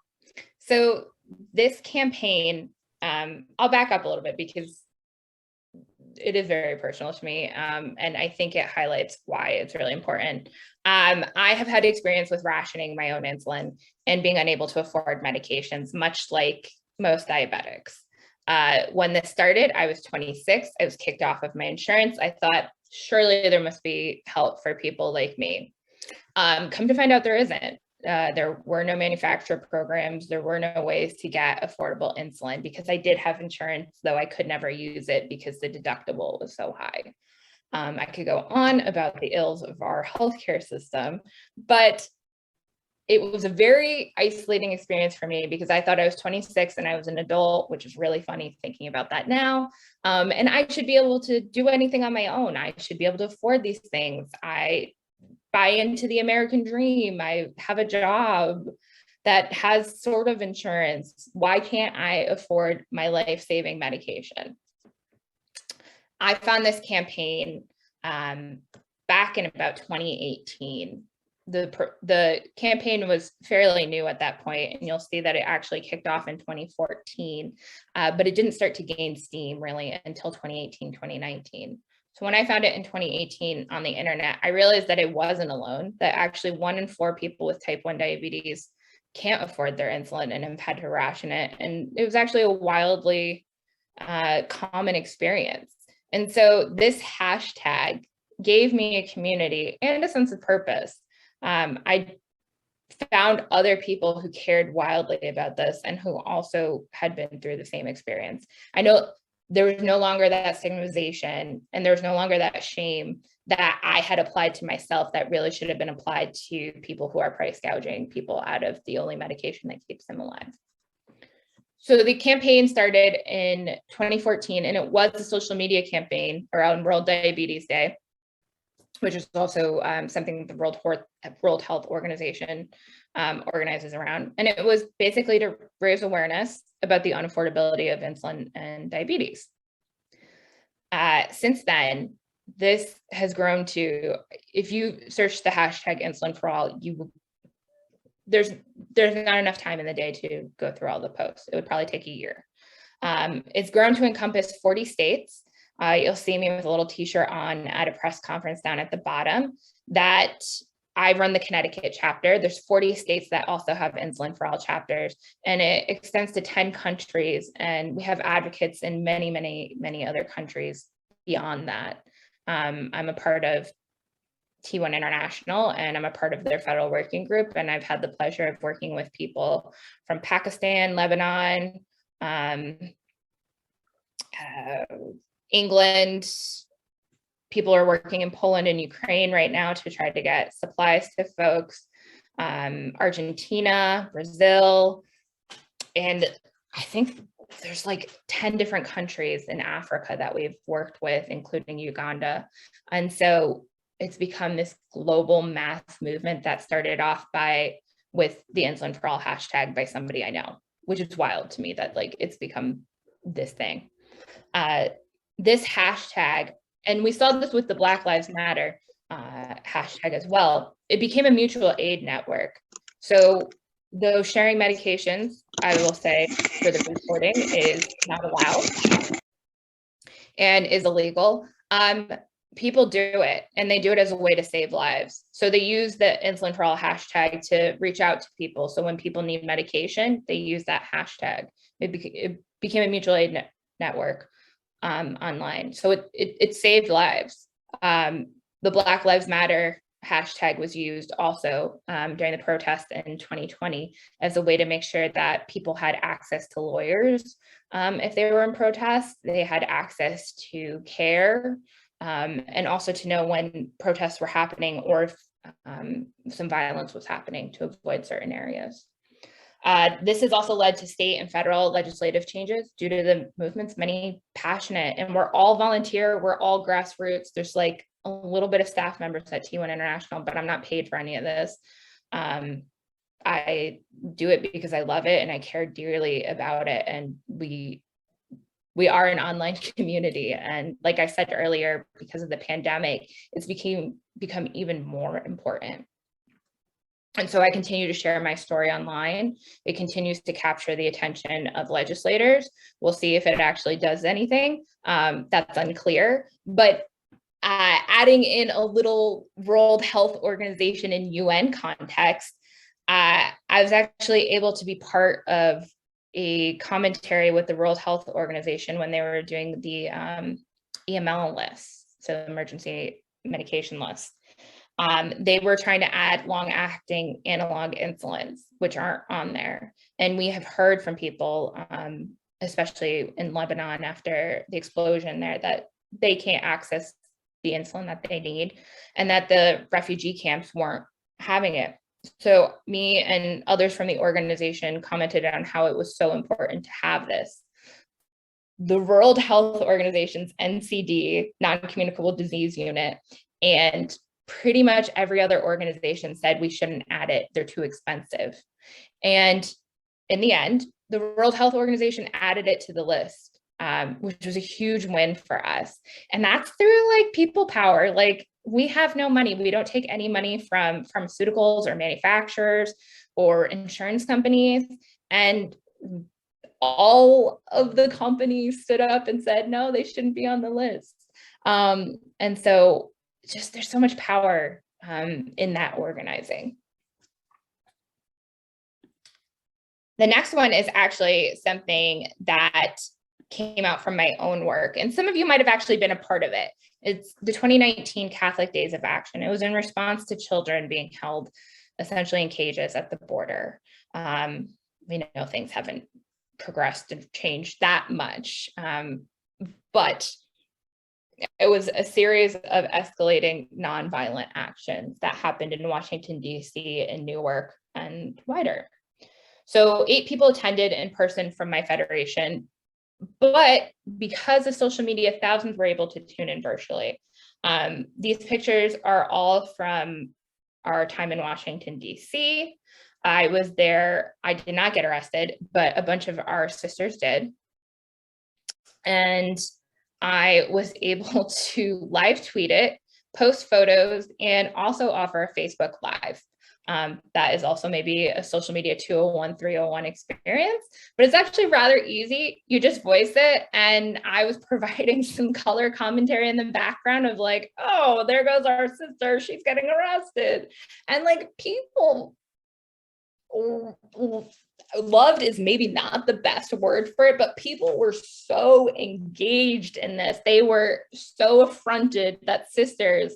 So this campaign, I'll back up a little bit because it is very personal to me. And I think it highlights why it's really important. I have had experience with rationing my own insulin and being unable to afford medications, much like most diabetics. When this started, I was 26. I was kicked off of my insurance. I thought, surely there must be help for people like me. Come to find out there isn't. There were no manufacturer programs. There were no ways to get affordable insulin because I did have insurance, though I could never use it because the deductible was so high. I could go on about the ills of our healthcare system, but it was a very isolating experience for me because I thought I was 26 and I was an adult, which is really funny thinking about that now. And I should be able to do anything on my own. I should be able to afford these things. I buy into the American dream. I have a job that has sort of insurance. Why can't I afford my life-saving medication? I found this campaign back in about 2018. The campaign was fairly new at that point, and you'll see that it actually kicked off in 2014, but it didn't start to gain steam really until 2018, 2019. So when I found it in 2018 on the internet, I realized that it wasn't alone, that actually 1 in 4 people with type 1 diabetes can't afford their insulin and have had to ration it. And it was actually a wildly common experience. And so this hashtag gave me a community and a sense of purpose. I found other people who cared wildly about this and who also had been through the same experience. I know there was no longer that stigmatization and there was no longer that shame that I had applied to myself that really should have been applied to people who are price gouging people out of the only medication that keeps them alive. So the campaign started in 2014, and it was a social media campaign around World Diabetes Day, which is also something the World Health Organization organizes around. And it was basically to raise awareness about the unaffordability of insulin and diabetes. Since then, this has grown to, if you search the hashtag insulin for all, there's not enough time in the day to go through all the posts. It would probably take a year. It's grown to encompass 40 states. You'll see me with a little t-shirt on at a press conference down at the bottom that I run the Connecticut chapter. There's 40 states that also have Insulin for All chapters, and it extends to 10 countries. And we have advocates in many, many, many other countries beyond that. I'm a part of T1 International, and I'm a part of their federal working group. And I've had the pleasure of working with people from Pakistan, Lebanon, England. People are working in Poland and Ukraine right now to try to get supplies to folks. Argentina, Brazil, and I think there's like 10 different countries in Africa that we've worked with, including Uganda. And so it's become this global mass movement that started off with the Insulin for All hashtag by somebody I know, which is wild to me that like it's become this thing. This hashtag, and we saw this with the Black Lives Matter hashtag as well, it became a mutual aid network. So though sharing medications, I will say for the reporting, is not allowed and is illegal, people do it, and they do it as a way to save lives. So they use the Insulin for All hashtag to reach out to people. So when people need medication, they use that hashtag. It became a mutual aid network online. So it saved lives. The Black Lives Matter hashtag was used also during the protest in 2020 as a way to make sure that people had access to lawyers. If they were in protest, they had access to care, and also to know when protests were happening or if some violence was happening to avoid certain areas. This has also led to state and federal legislative changes due to the movement's many passionate, and we're all volunteer, we're all grassroots. There's like a little bit of staff members at T1 International, but I'm not paid for any of this. I do it because I love it and I care dearly about it. And we are an online community. And like I said earlier, because of the pandemic, it's become even more important. And so I continue to share my story online. It continues to capture the attention of legislators. We'll see if it actually does anything. That's unclear. But adding in a little World Health Organization in UN context, I was actually able to be part of a commentary with the World Health Organization when they were doing the EML list, so emergency medication list. They were trying to add long-acting analog insulins, which aren't on there. And we have heard from people, especially in Lebanon after the explosion there, that they can't access the insulin that they need, and that the refugee camps weren't having it. So me and others from the organization commented on how it was so important to have this. The World Health Organization's NCD, non-communicable disease unit, and pretty much every other organization said we shouldn't add it. They're too expensive. And in the end, the World Health Organization added it to the list, which was a huge win for us. And that's through like people power. Like, we have no money. We don't take any money from pharmaceuticals or manufacturers or insurance companies. And all of the companies stood up and said, no, they shouldn't be on the list. And so just there's so much power in that organizing. The next one is actually something that came out from my own work, and some of you might have actually been a part of it. It's the 2019 Catholic Days of Action. It was in response to children being held essentially in cages at the border. We know things haven't progressed and changed that much, but it was a series of escalating nonviolent actions that happened in Washington, D.C., and Newark, and wider. So 8 people attended in person from my federation, but because of social media, thousands were able to tune in virtually. These pictures are all from our time in Washington, D.C. I was there. I did not get arrested, but a bunch of our sisters did. And I was able to live tweet it, post photos, and also offer a Facebook Live. That is also maybe a social media 201, 301 experience, but it's actually rather easy. You just voice it. And I was providing some color commentary in the background of like, oh, there goes our sister, she's getting arrested. And like, people loved is maybe not the best word for it, but people were so engaged in this. They were so affronted that sisters,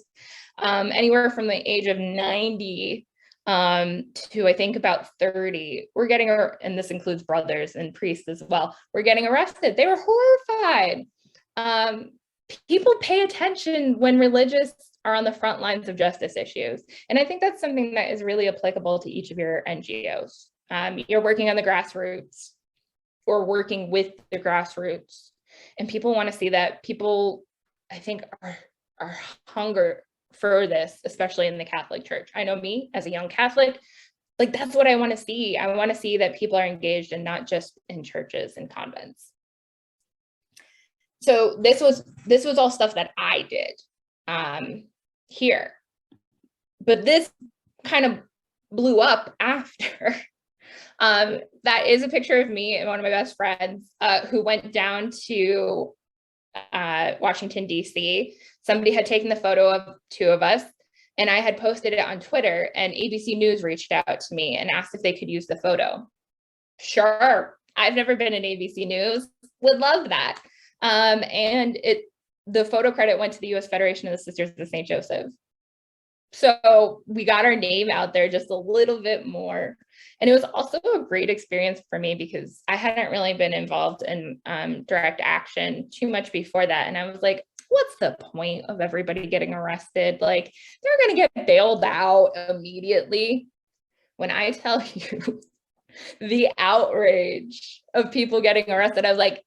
anywhere from the age of 90 to I think about 30, we're getting, and this includes brothers and priests as well, we're getting arrested. They were horrified. People pay attention when religious are on the front lines of justice issues. And I think that's something that is really applicable to each of your NGOs. You're working on the grassroots or working with the grassroots, and people want to see that. People, I think, are hunger for this, especially in the Catholic Church. I know me as a young Catholic, like that's what I want to see. I want to see that people are engaged and not just in churches and convents. So this was all stuff that I did here, but this kind of blew up after. That is a picture of me and one of my best friends who went down to Washington, D.C. Somebody had taken the photo of 2 of us, and I had posted it on Twitter, and ABC News reached out to me and asked if they could use the photo. Sure, I've never been in ABC News, would love that. And the photo credit went to the U.S. Federation of the Sisters of St. Joseph. So we got our name out there just a little bit more. And it was also a great experience for me because I hadn't really been involved in direct action too much before that. And I was like, what's the point of everybody getting arrested? Like, they're going to get bailed out immediately. When I tell you the outrage of people getting arrested, I was like,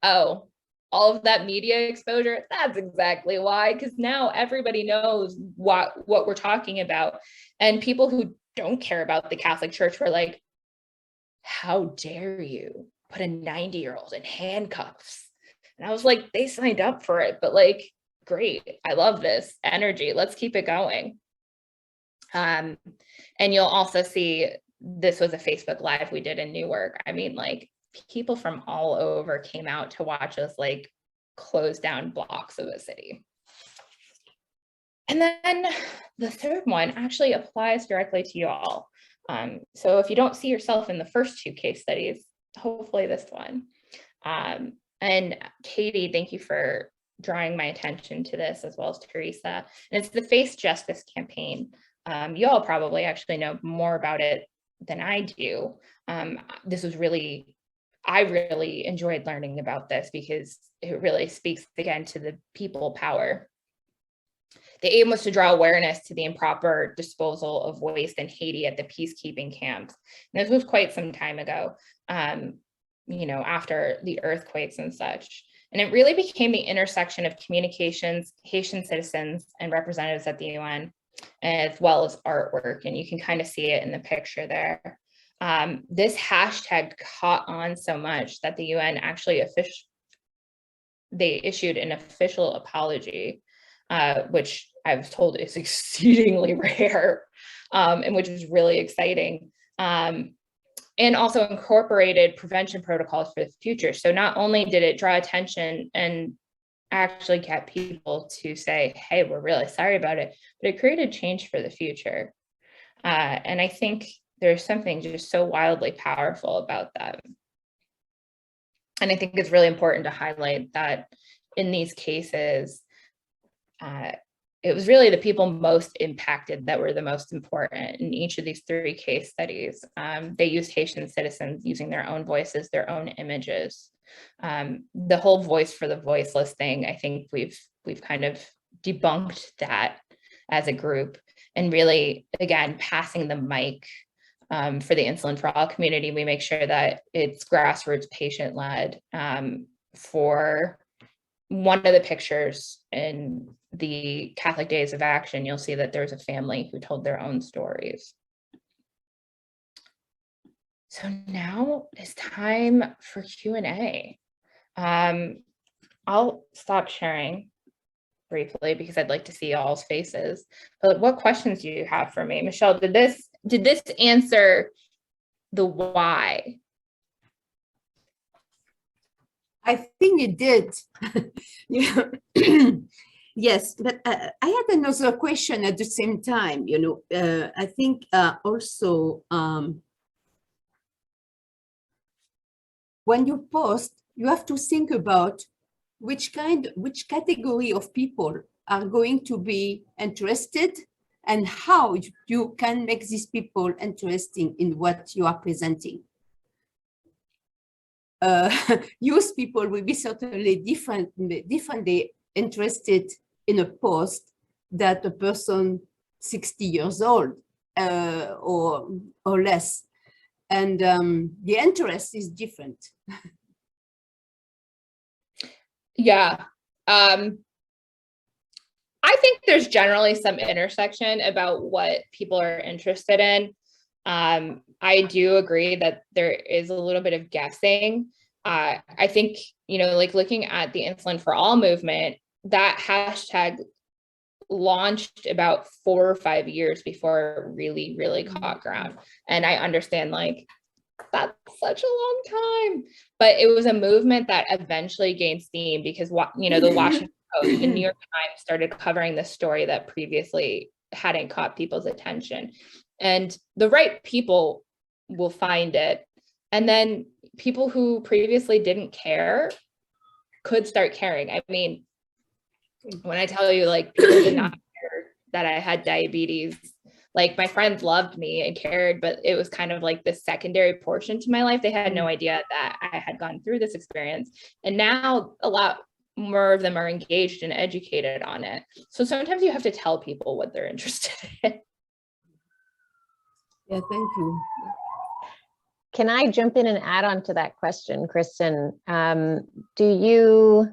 oh, all of that media exposure, that's exactly why, because now everybody knows what we're talking about. And people who don't care about the Catholic Church were like, how dare you put a 90-year-old in handcuffs? And I was like, they signed up for it, but like, great, I love this energy, let's keep it going. And you'll also see, this was a Facebook Live we did in Newark. I mean, like, people from all over came out to watch us like close down blocks of a city. And then the third one actually applies directly to you all. So if you don't see yourself in the first two case studies, hopefully this one. And Katie, thank you for drawing my attention to this, as well as Teresa. And it's the Face Justice campaign. You all probably actually know more about it than I do. This was really, I really enjoyed learning about this because it really speaks again to the people power. The aim was to draw awareness to the improper disposal of waste in Haiti at the peacekeeping camps. And this was quite some time ago, you know, after the earthquakes and such. And it really became the intersection of communications, Haitian citizens, and representatives at the UN, as well as artwork. And you can kind of see it in the picture there. This hashtag caught on so much that the UN actually they issued an official apology, which I was told is exceedingly rare, and which is really exciting. And also incorporated prevention protocols for the future. So not only did it draw attention and actually get people to say, hey, we're really sorry about it, but it created change for the future. And I think there's something just so wildly powerful about that. And I think it's really important to highlight that in these cases, it was really the people most impacted that were the most important in each of these three case studies. They used Haitian citizens using their own voices, their own images. The whole voice for the voiceless thing, I think we've kind of debunked that as a group, and really, again, passing the mic for the Insulin for All community. We make sure that it's grassroots, patient-led. For one of the pictures in the Catholic Days of Action, you'll see that there's a family who told their own stories. So now it's time for Q&A. I'll stop sharing briefly because I'd like to see y'all's faces. But what questions do you have for me? Michelle, did this answer the why? I think it did. Yeah. Yes, but I had another question at the same time. You know, I think also when you post, you have to think about which category of people are going to be interested, and how you can make these people interesting in what you are presenting. Youth people will be certainly differently interested in a post that a person 60 years old or less, and the interest is different. Yeah. I think there's generally some intersection about what people are interested in. I do agree that there is a little bit of guessing. I think, you know, like looking at the Insulin for All movement, that hashtag launched about 4 or 5 years before it really, really caught ground. And I understand, like, that's such a long time, but it was a movement that eventually gained steam because, you know, the Washington Post, the New York Times started covering the story that previously hadn't caught people's attention. And the right people will find it. And then people who previously didn't care could start caring. I mean, when I tell you, like, people did not care that I had diabetes, like, my friends loved me and cared, but it was kind of like the secondary portion to my life. They had no idea that I had gone through this experience. And now a lot more of them are engaged and educated on it. So sometimes you have to tell people what they're interested in. Yeah, thank you. Can I jump in and add on to that question, Kristen? Do you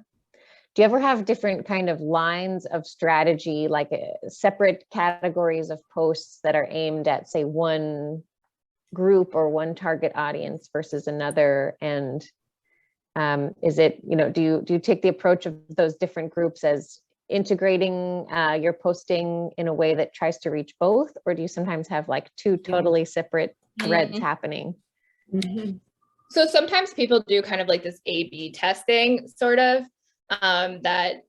ever have different kind of lines of strategy, like separate categories of posts that are aimed at, say, one group or one target audience versus another? And is it, you know, do you take the approach of those different groups as integrating your posting in a way that tries to reach both, or do you sometimes have like two totally separate threads happening? So sometimes people do kind of like this A/B testing sort of, that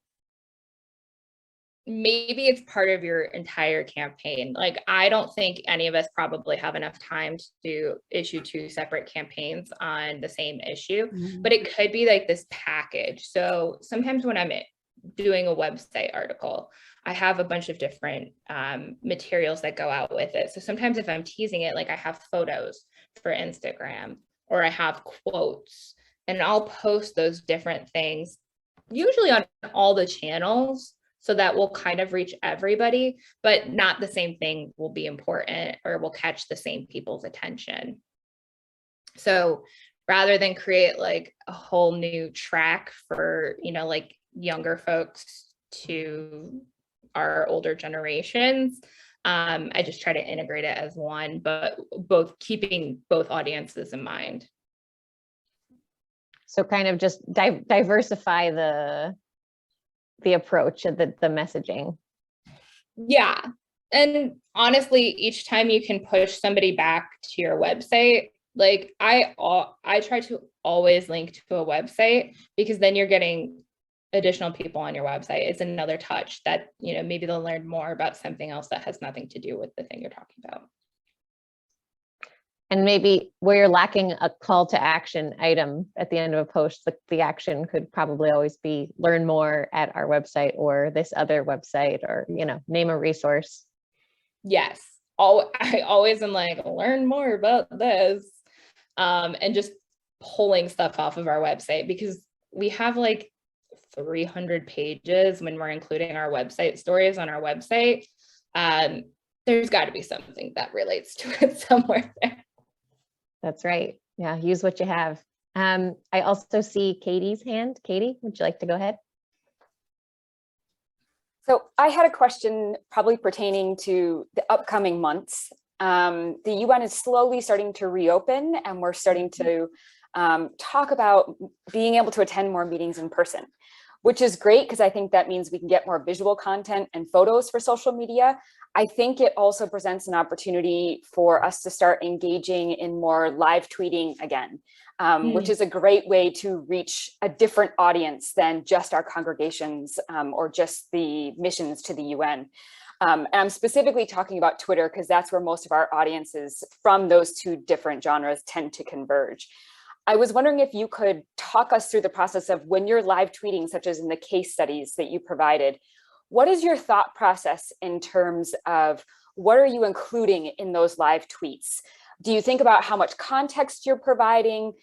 maybe it's part of your entire campaign. Like, I don't think any of us probably have enough time to issue 2 separate campaigns on the same issue, but it could be like this package. So sometimes when I'm doing a website article, I have a bunch of different materials that go out with it. So sometimes if I'm teasing it, like I have photos for Instagram, or I have quotes, and I'll post those different things, usually on all the channels, so that will kind of reach everybody, but not the same thing will be important or will catch the same people's attention. So rather than create like a whole new track for, you know, like younger folks to our older generations, I just try to integrate it as one, but both keeping both audiences in mind. So kind of just diversify the approach of the messaging. Yeah. And honestly, each time you can push somebody back to your website, like I try to always link to a website, because then you're getting additional people on your website. It's another touch that, you know, maybe they'll learn more about something else that has nothing to do with the thing you're talking about. And maybe where you're lacking a call to action item at the end of a post, the action could probably always be learn more at our website or this other website, or, you know, name a resource. Yes. I always am like, learn more about this. And just pulling stuff off of our website, because we have like 300 pages when we're including our website stories on our website. There's got to be something that relates to it somewhere there. That's right. Yeah, use what you have. I also see Katie's hand. Katie, would you like to go ahead? So I had a question probably pertaining to the upcoming months. The UN is slowly starting to reopen, and we're starting to talk about being able to attend more meetings in person, which is great because I think that means we can get more visual content and photos for social media. I think it also presents an opportunity for us to start engaging in more live tweeting again, which is a great way to reach a different audience than just our congregations or just the missions to the UN. And I'm specifically talking about Twitter because that's where most of our audiences from those 2 different genres tend to converge. I was wondering if you could talk us through the process of when you're live tweeting, such as in the case studies that you provided. What is your thought process in terms of what are you including in those live tweets? Do you think about how much context you're providing?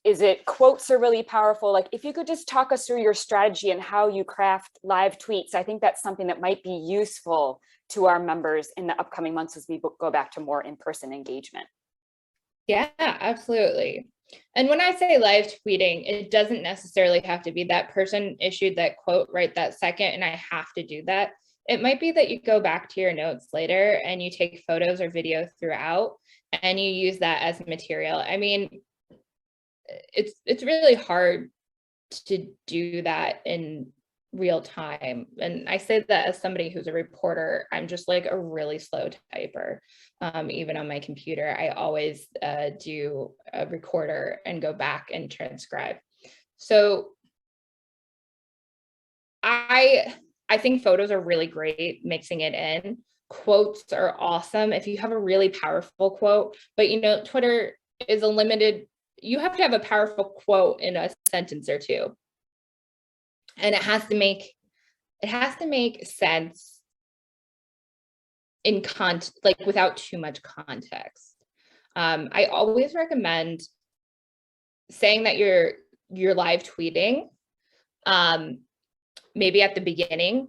Is it quotes are really powerful? Like, if you could just talk us through your strategy and how you craft live tweets, I think that's something that might be useful to our members in the upcoming months as we go back to more in-person engagement. Yeah, absolutely. And when I say live tweeting, it doesn't necessarily have to be that person issued that quote right that second, and I have to do that. It might be that you go back to your notes later and you take photos or video throughout and you use that as material. I mean, it's really hard to do that in real time. And I say that as somebody who's a reporter. I'm just like a really slow typer. Even on my computer, I always do a recorder and go back and transcribe. So I think photos are really great mixing it in. Quotes are awesome if you have a really powerful quote, but you know, Twitter is a limited, you have to have a powerful quote in a sentence or 2. And it has to make sense in like without too much context. I always recommend saying that you're live tweeting, maybe at the beginning,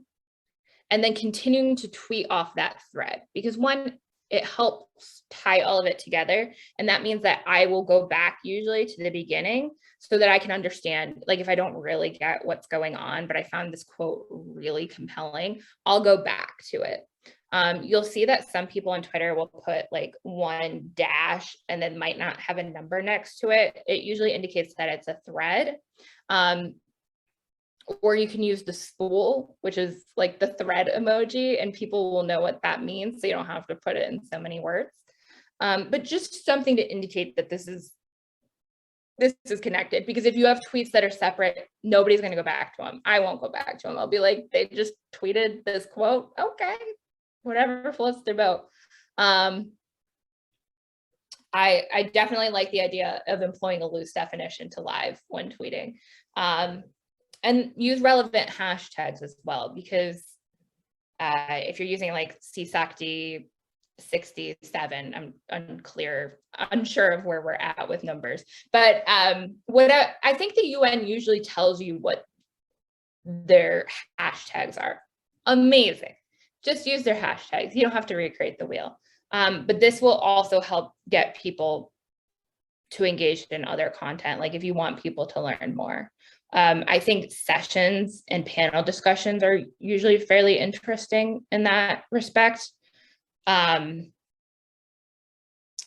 and then continuing to tweet off that thread, because one, it helps tie all of it together. And that means that I will go back usually to the beginning so that I can understand, like if I don't really get what's going on, but I found this quote really compelling, I'll go back to it. You'll see that some people on Twitter will put like 1 dash and then might not have a number next to it. It usually indicates that it's a thread. or you can use the spool, which is like the thread emoji, and people will know what that means. So you don't have to put it in so many words. But just something to indicate that this is connected, because if you have tweets that are separate, nobody's going to go back to them. I won't go back to them. I'll be like, they just tweeted this quote. Okay, whatever floats their boat. I definitely like the idea of employing a loose definition to live when tweeting, and use relevant hashtags as well, because if you're using like CSACD 67, I'm unsure of where we're at with numbers, but what I think the UN usually tells you what their hashtags are. Amazing. Just use their hashtags. You don't have to recreate the wheel. But this will also help get people to engage in other content. Like if you want people to learn more. I think sessions and panel discussions are usually fairly interesting in that respect.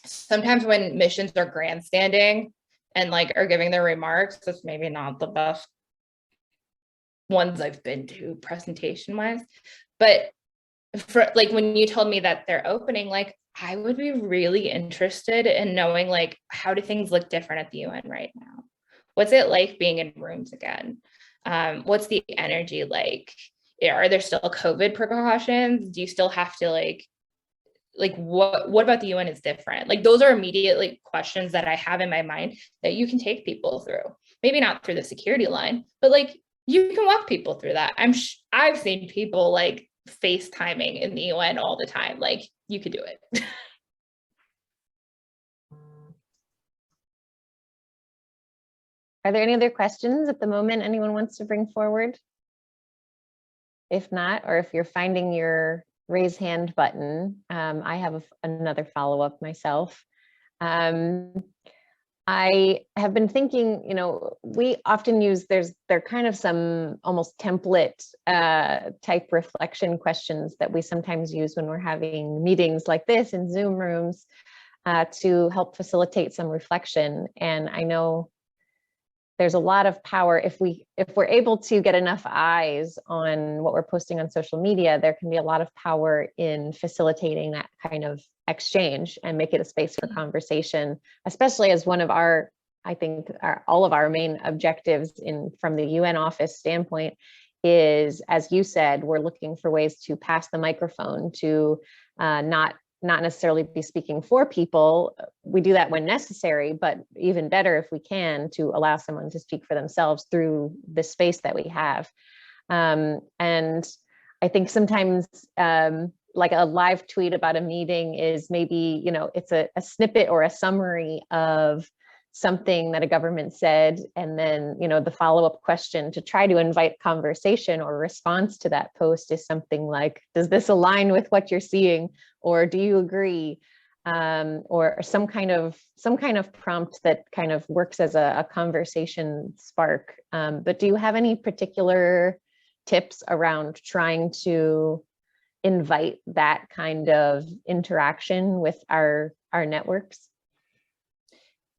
Sometimes when missions are grandstanding and like are giving their remarks, that's maybe not the best ones I've been to presentation wise, but for like when you told me that they're opening, like I would be really interested in knowing like how do things look different at the UN right now? What's it like being in rooms again? What's the energy like? Are there still COVID precautions? Do you still have to like what about the UN is different? Like those are immediately questions that I have in my mind that you can take people through. Maybe not through the security line, but like you can walk people through that. I've seen people like FaceTiming in the UN all the time. Like you could do it. Are there any other questions at the moment anyone wants to bring forward? If not, or if you're finding your raise hand button, I have another follow-up myself. I have been thinking, you know, we often use, there are kind of some almost template type reflection questions that we sometimes use when we're having meetings like this in Zoom rooms to help facilitate some reflection. And I know there's a lot of power if we're able to get enough eyes on what we're posting on social media. There can be a lot of power in facilitating that kind of exchange and make it a space for conversation, especially as one of our, I think all of our main objectives from the UN office standpoint is, as you said, we're looking for ways to pass the microphone, to not necessarily be speaking for people. We do that when necessary, but even better if we can, to allow someone to speak for themselves through the space that we have. And I think sometimes like a live tweet about a meeting is maybe, you know, it's a snippet or a summary of something that a government said, and then, you know, the follow-up question to try to invite conversation or response to that post is something like, does this align with what you're seeing, or do you agree, or some kind of prompt that kind of works as a conversation spark. But do you have any particular tips around trying to invite that kind of interaction with our networks?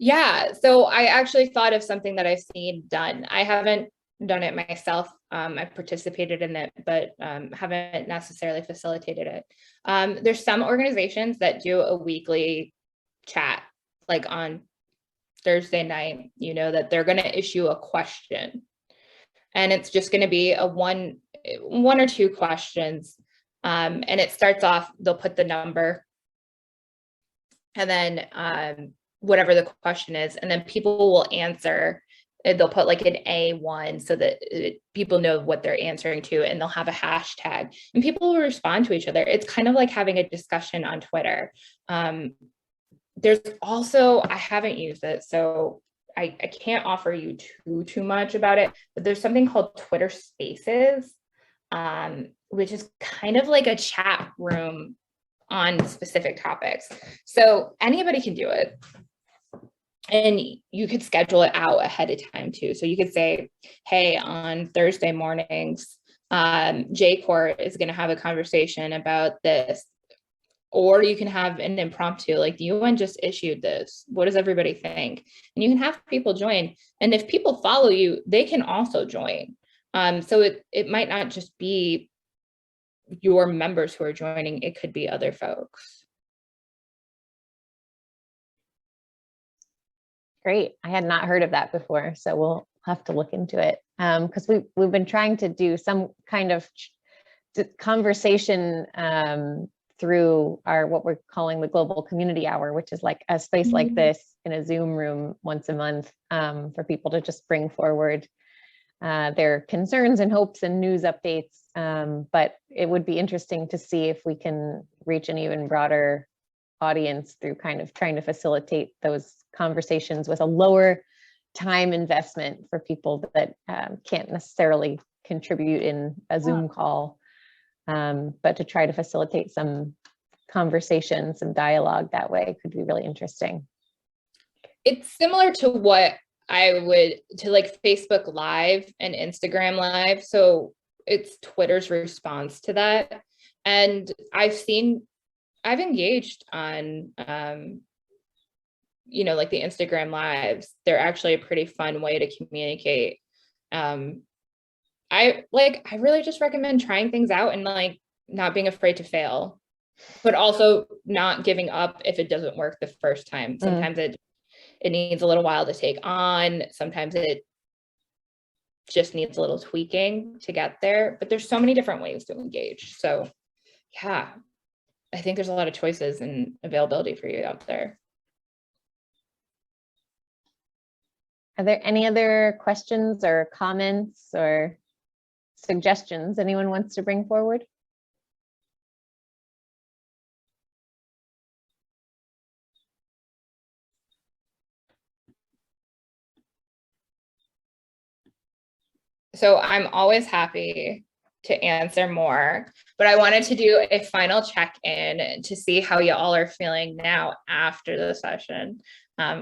Yeah, so I actually thought of something that I've seen done. I haven't done it myself. I've participated in it, but haven't necessarily facilitated it. There's some organizations that do a weekly chat, like on Thursday night, you know, that they're going to issue a question, and it's just going to be a one or two questions. And it starts off, they'll put the number, and then whatever the question is, and then people will answer. They'll put like an A1 so that people know what they're answering to, and they'll have a hashtag, and people will respond to each other. It's kind of like having a discussion on Twitter. There's also, I haven't used it, so I can't offer you too much about it, but there's something called Twitter Spaces, which is kind of like a chat room on specific topics. So anybody can do it. And you could schedule it out ahead of time too. So you could say, hey, on Thursday mornings, JCoR is going to have a conversation about this. Or you can have an impromptu, like the UN just issued this. What does everybody think? And you can have people join. And if people follow you, they can also join. So it might not just be your members who are joining, it could be other folks. Great. I had not heard of that before, so we'll have to look into it. Because we've been trying to do some kind of conversation through our what we're calling the Global Community Hour, which is like a space like this in a Zoom room once a month for people to just bring forward their concerns and hopes and news updates. But it would be interesting to see if we can reach an even broader audience through kind of trying to facilitate those conversations with a lower time investment for people that can't necessarily contribute in a Zoom call, but to try to facilitate some conversation, some dialogue that way could be really interesting. It's similar to what I would to like Facebook Live and Instagram Live. So it's Twitter's response to that. And I've engaged on, you know, like the Instagram Lives. They're actually a pretty fun way to communicate. I really just recommend trying things out and like not being afraid to fail, but also not giving up if it doesn't work the first time. Sometimes it needs a little while to take on. Sometimes it just needs a little tweaking to get there, but there's so many different ways to engage. So yeah, I think there's a lot of choices and availability for you out there. Are there any other questions or comments or suggestions anyone wants to bring forward? So I'm always happy to answer more, but I wanted to do a final check-in to see how you all are feeling now after the session,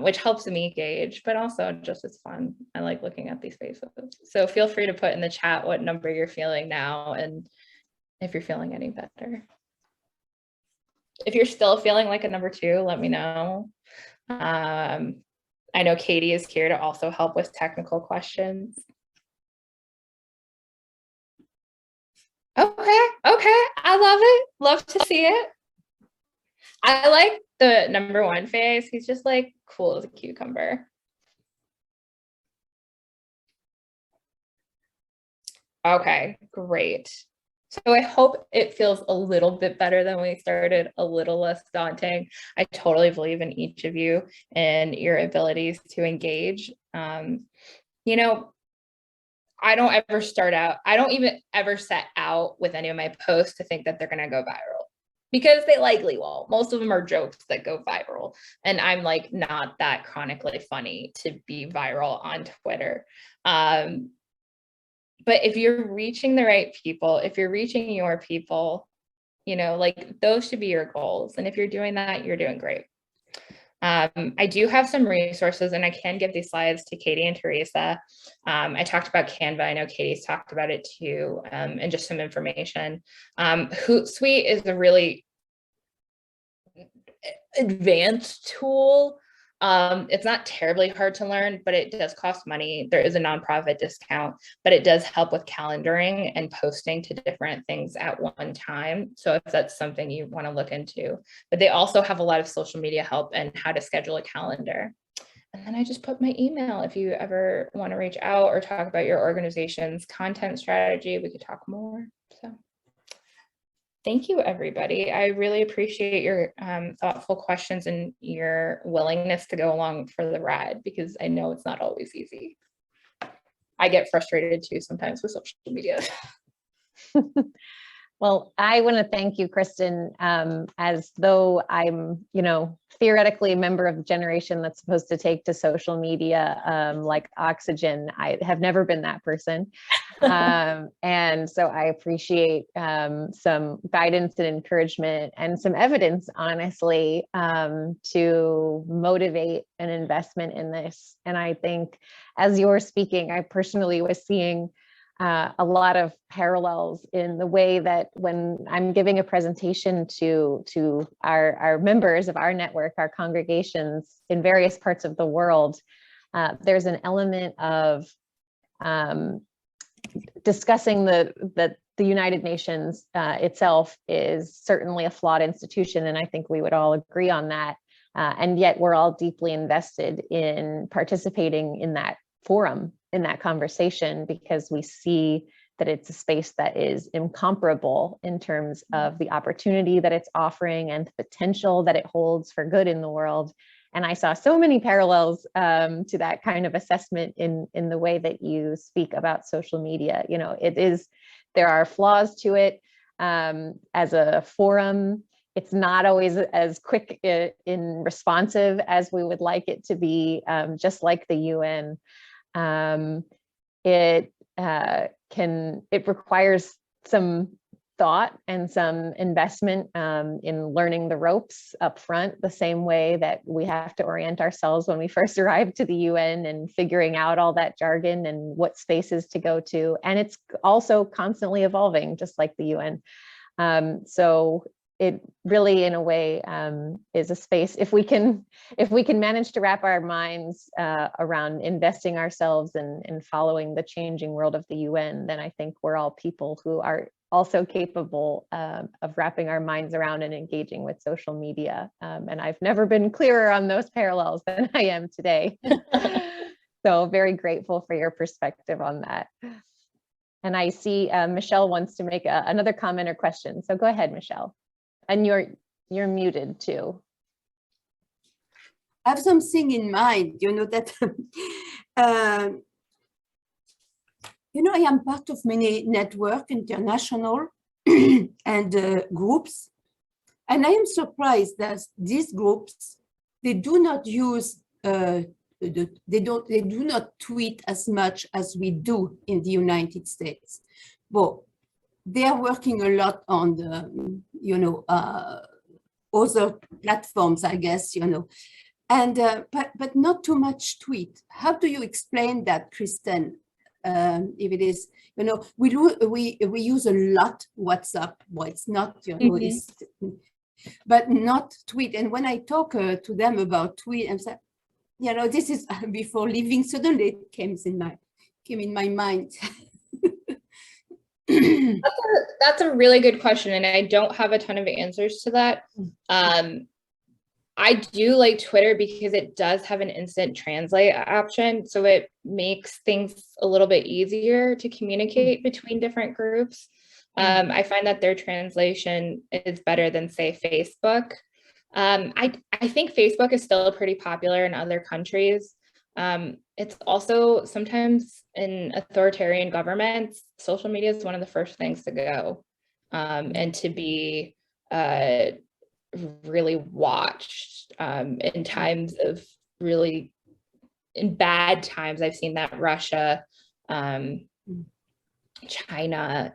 which helps me gauge, but also just it's fun. I like looking at these faces. So feel free to put in the chat what number you're feeling now and if you're feeling any better. If you're still feeling like a number 2, let me know. I know Katie is here to also help with technical questions. Okay, I love it. Love to see it. I like the number 1 face. He's just like cool as a cucumber. Okay, great. So I hope it feels a little bit better than we started, a little less daunting. I totally believe in each of you and your abilities to engage. You know, I don't even ever set out with any of my posts to think that they're going to go viral, because they likely won't. Most of them are jokes that go viral. And I'm like not that chronically funny to be viral on Twitter. But if you're reaching the right people, if you're reaching your people, you know, like those should be your goals. And if you're doing that, you're doing great. I do have some resources and I can give these slides to Katie and Teresa. I talked about Canva. I know Katie's talked about it too, and just some information. Hootsuite is a really advanced tool. It's not terribly hard to learn, but it does cost money. There is a nonprofit discount, but it does help with calendaring and posting to different things at one time. So if that's something you want to look into, but they also have a lot of social media help and how to schedule a calendar. And then I just put my email if you ever want to reach out or talk about your organization's content strategy, we could talk more. So thank you, everybody. I really appreciate your thoughtful questions and your willingness to go along for the ride, because I know it's not always easy. I get frustrated too sometimes with social media. Well, I want to thank you, Kristen, as though I'm, you know, theoretically a member of the generation that's supposed to take to social media like oxygen. I have never been that person. And so I appreciate some guidance and encouragement and some evidence, honestly, to motivate an investment in this. And I think as you're speaking, I personally was seeing a lot of parallels in the way that when I'm giving a presentation to our members of our network, our congregations in various parts of the world, there's an element of discussing the United Nations itself is certainly a flawed institution, and I think we would all agree on that. And yet we're all deeply invested in participating in that forum, in that conversation, because we see that it's a space that is incomparable in terms of the opportunity that it's offering and the potential that it holds for good in the world. And I saw so many parallels to that kind of assessment in the way that you speak about social media. You know, there are flaws to it as a forum. It's not always as quick in responsive as we would like it to be, just like the UN. It requires some thought and some investment in learning the ropes up front, the same way that we have to orient ourselves when we first arrive to the UN and figuring out all that jargon and what spaces to go to. And it's also constantly evolving, just like the UN. So it really, in a way, is a space. If we can manage to wrap our minds around investing ourselves in following the changing world of the UN, then I think we're all people who are also capable of wrapping our minds around and engaging with social media. And I've never been clearer on those parallels than I am today. So very grateful for your perspective on that. And I see Michelle wants to make another comment or question. So go ahead, Michelle. And you're muted too. I have something in mind, you know, that, you know, I am part of many network, international and groups. And I am surprised that these groups, they do not use, they do not tweet as much as we do in the United States. But they are working a lot on the, you know, other platforms, I guess, you know, and but not too much tweet. How do you explain that, Kristen? If it is, you know, we use a lot WhatsApp. Well, it's not, you know, it's, but not tweet. And when I talk to them about tweet, I'm saying, you know, this is before leaving. Suddenly it came in my mind. That's a really good question, and I don't have a ton of answers to that. I do like Twitter because it does have an instant translate option, so it makes things a little bit easier to communicate between different groups. I find that their translation is better than, say, Facebook. I think Facebook is still pretty popular in other countries. It's also sometimes in authoritarian governments, social media is one of the first things to go, and to be really watched in times of really, in bad times. I've seen that Russia, China,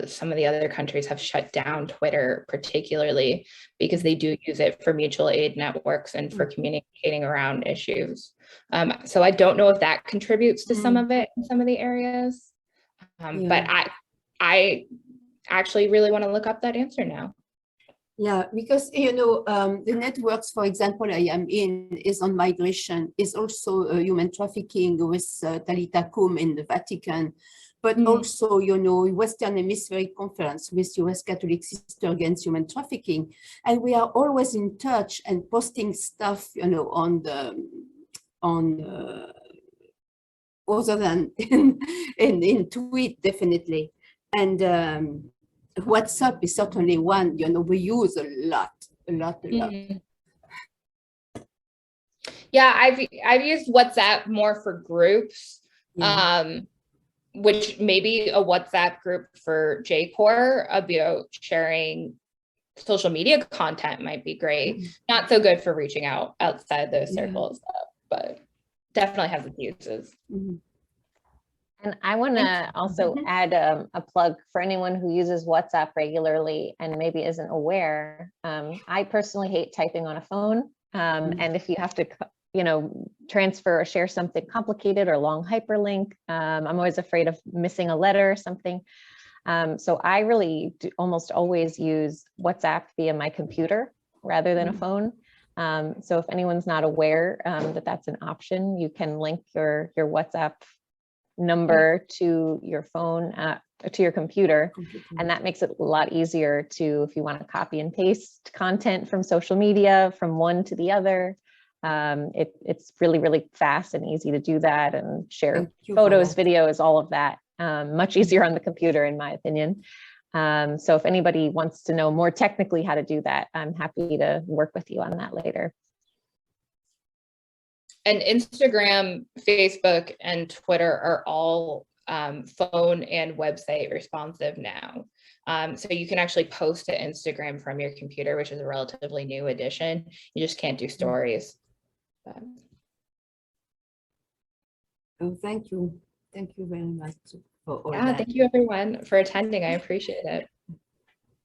some of the other countries have shut down Twitter, particularly because they do use it for mutual aid networks and for communicating around issues. So I don't know if that contributes to some of it in some of the areas, but I actually really want to look up that answer now. Yeah, because, you know, the networks, for example, I am in is on migration, is also human trafficking with Talita Kum in the Vatican, but also, you know, Western Hemispheric Conference with US Catholic Sister Against Human Trafficking. And we are always in touch and posting stuff, you know, other than in tweet, definitely. And WhatsApp is certainly one, you know, we use a lot. Yeah, I've used WhatsApp more for groups, which maybe a WhatsApp group for JCoR about sharing social media content might be great. Not so good for reaching out outside those circles, but definitely has its uses. And I want to also add a plug for anyone who uses WhatsApp regularly and maybe isn't aware. I personally hate typing on a phone. And if you have to, you know, transfer or share something complicated or long hyperlink, I'm always afraid of missing a letter or something. So I really almost always use WhatsApp via my computer rather than a phone. So if anyone's not aware that that's an option, you can link your WhatsApp number to your phone, to your computer. And that makes it a lot easier to, if you want to copy and paste content from social media from one to the other. It's really, really fast and easy to do that and share Thank you for photos, that. videos, all of that. Much easier on the computer, in my opinion. So if anybody wants to know more technically how to do that, I'm happy to work with you on that later. And Instagram, Facebook, and Twitter are all phone and website responsive now. So you can actually post to Instagram from your computer, which is a relatively new addition. You just can't do stories. Oh, thank you. Thank you very much for all Yeah, that. thank you everyone for attending. I appreciate it.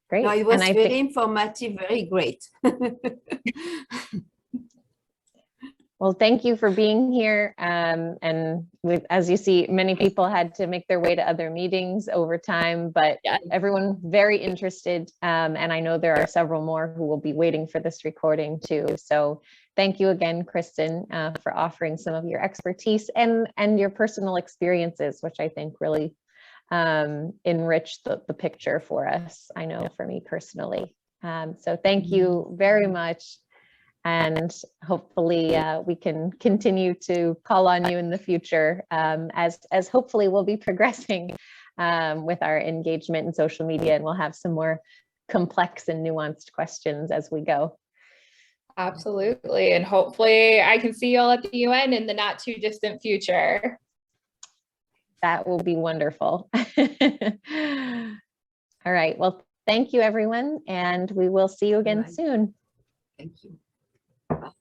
Great. No, it was And I very think, informative, very great. well, thank you for being here. And as you see, many people had to make their way to other meetings over time, but Yeah. everyone very interested. And I know there are several more who will be waiting for this recording too. So thank you again, Kristen, for offering some of your expertise and your personal experiences, which I think really enriched the picture for us. I know for me personally. So thank you very much. And hopefully we can continue to call on you in the future as hopefully we'll be progressing with our engagement in social media, and we'll have some more complex and nuanced questions as we go. Absolutely. And hopefully I can see you all at the UN in the not too distant future. That will be wonderful. All right. Well, thank you, everyone. And we will see you again Right. soon. Thank you. Bye.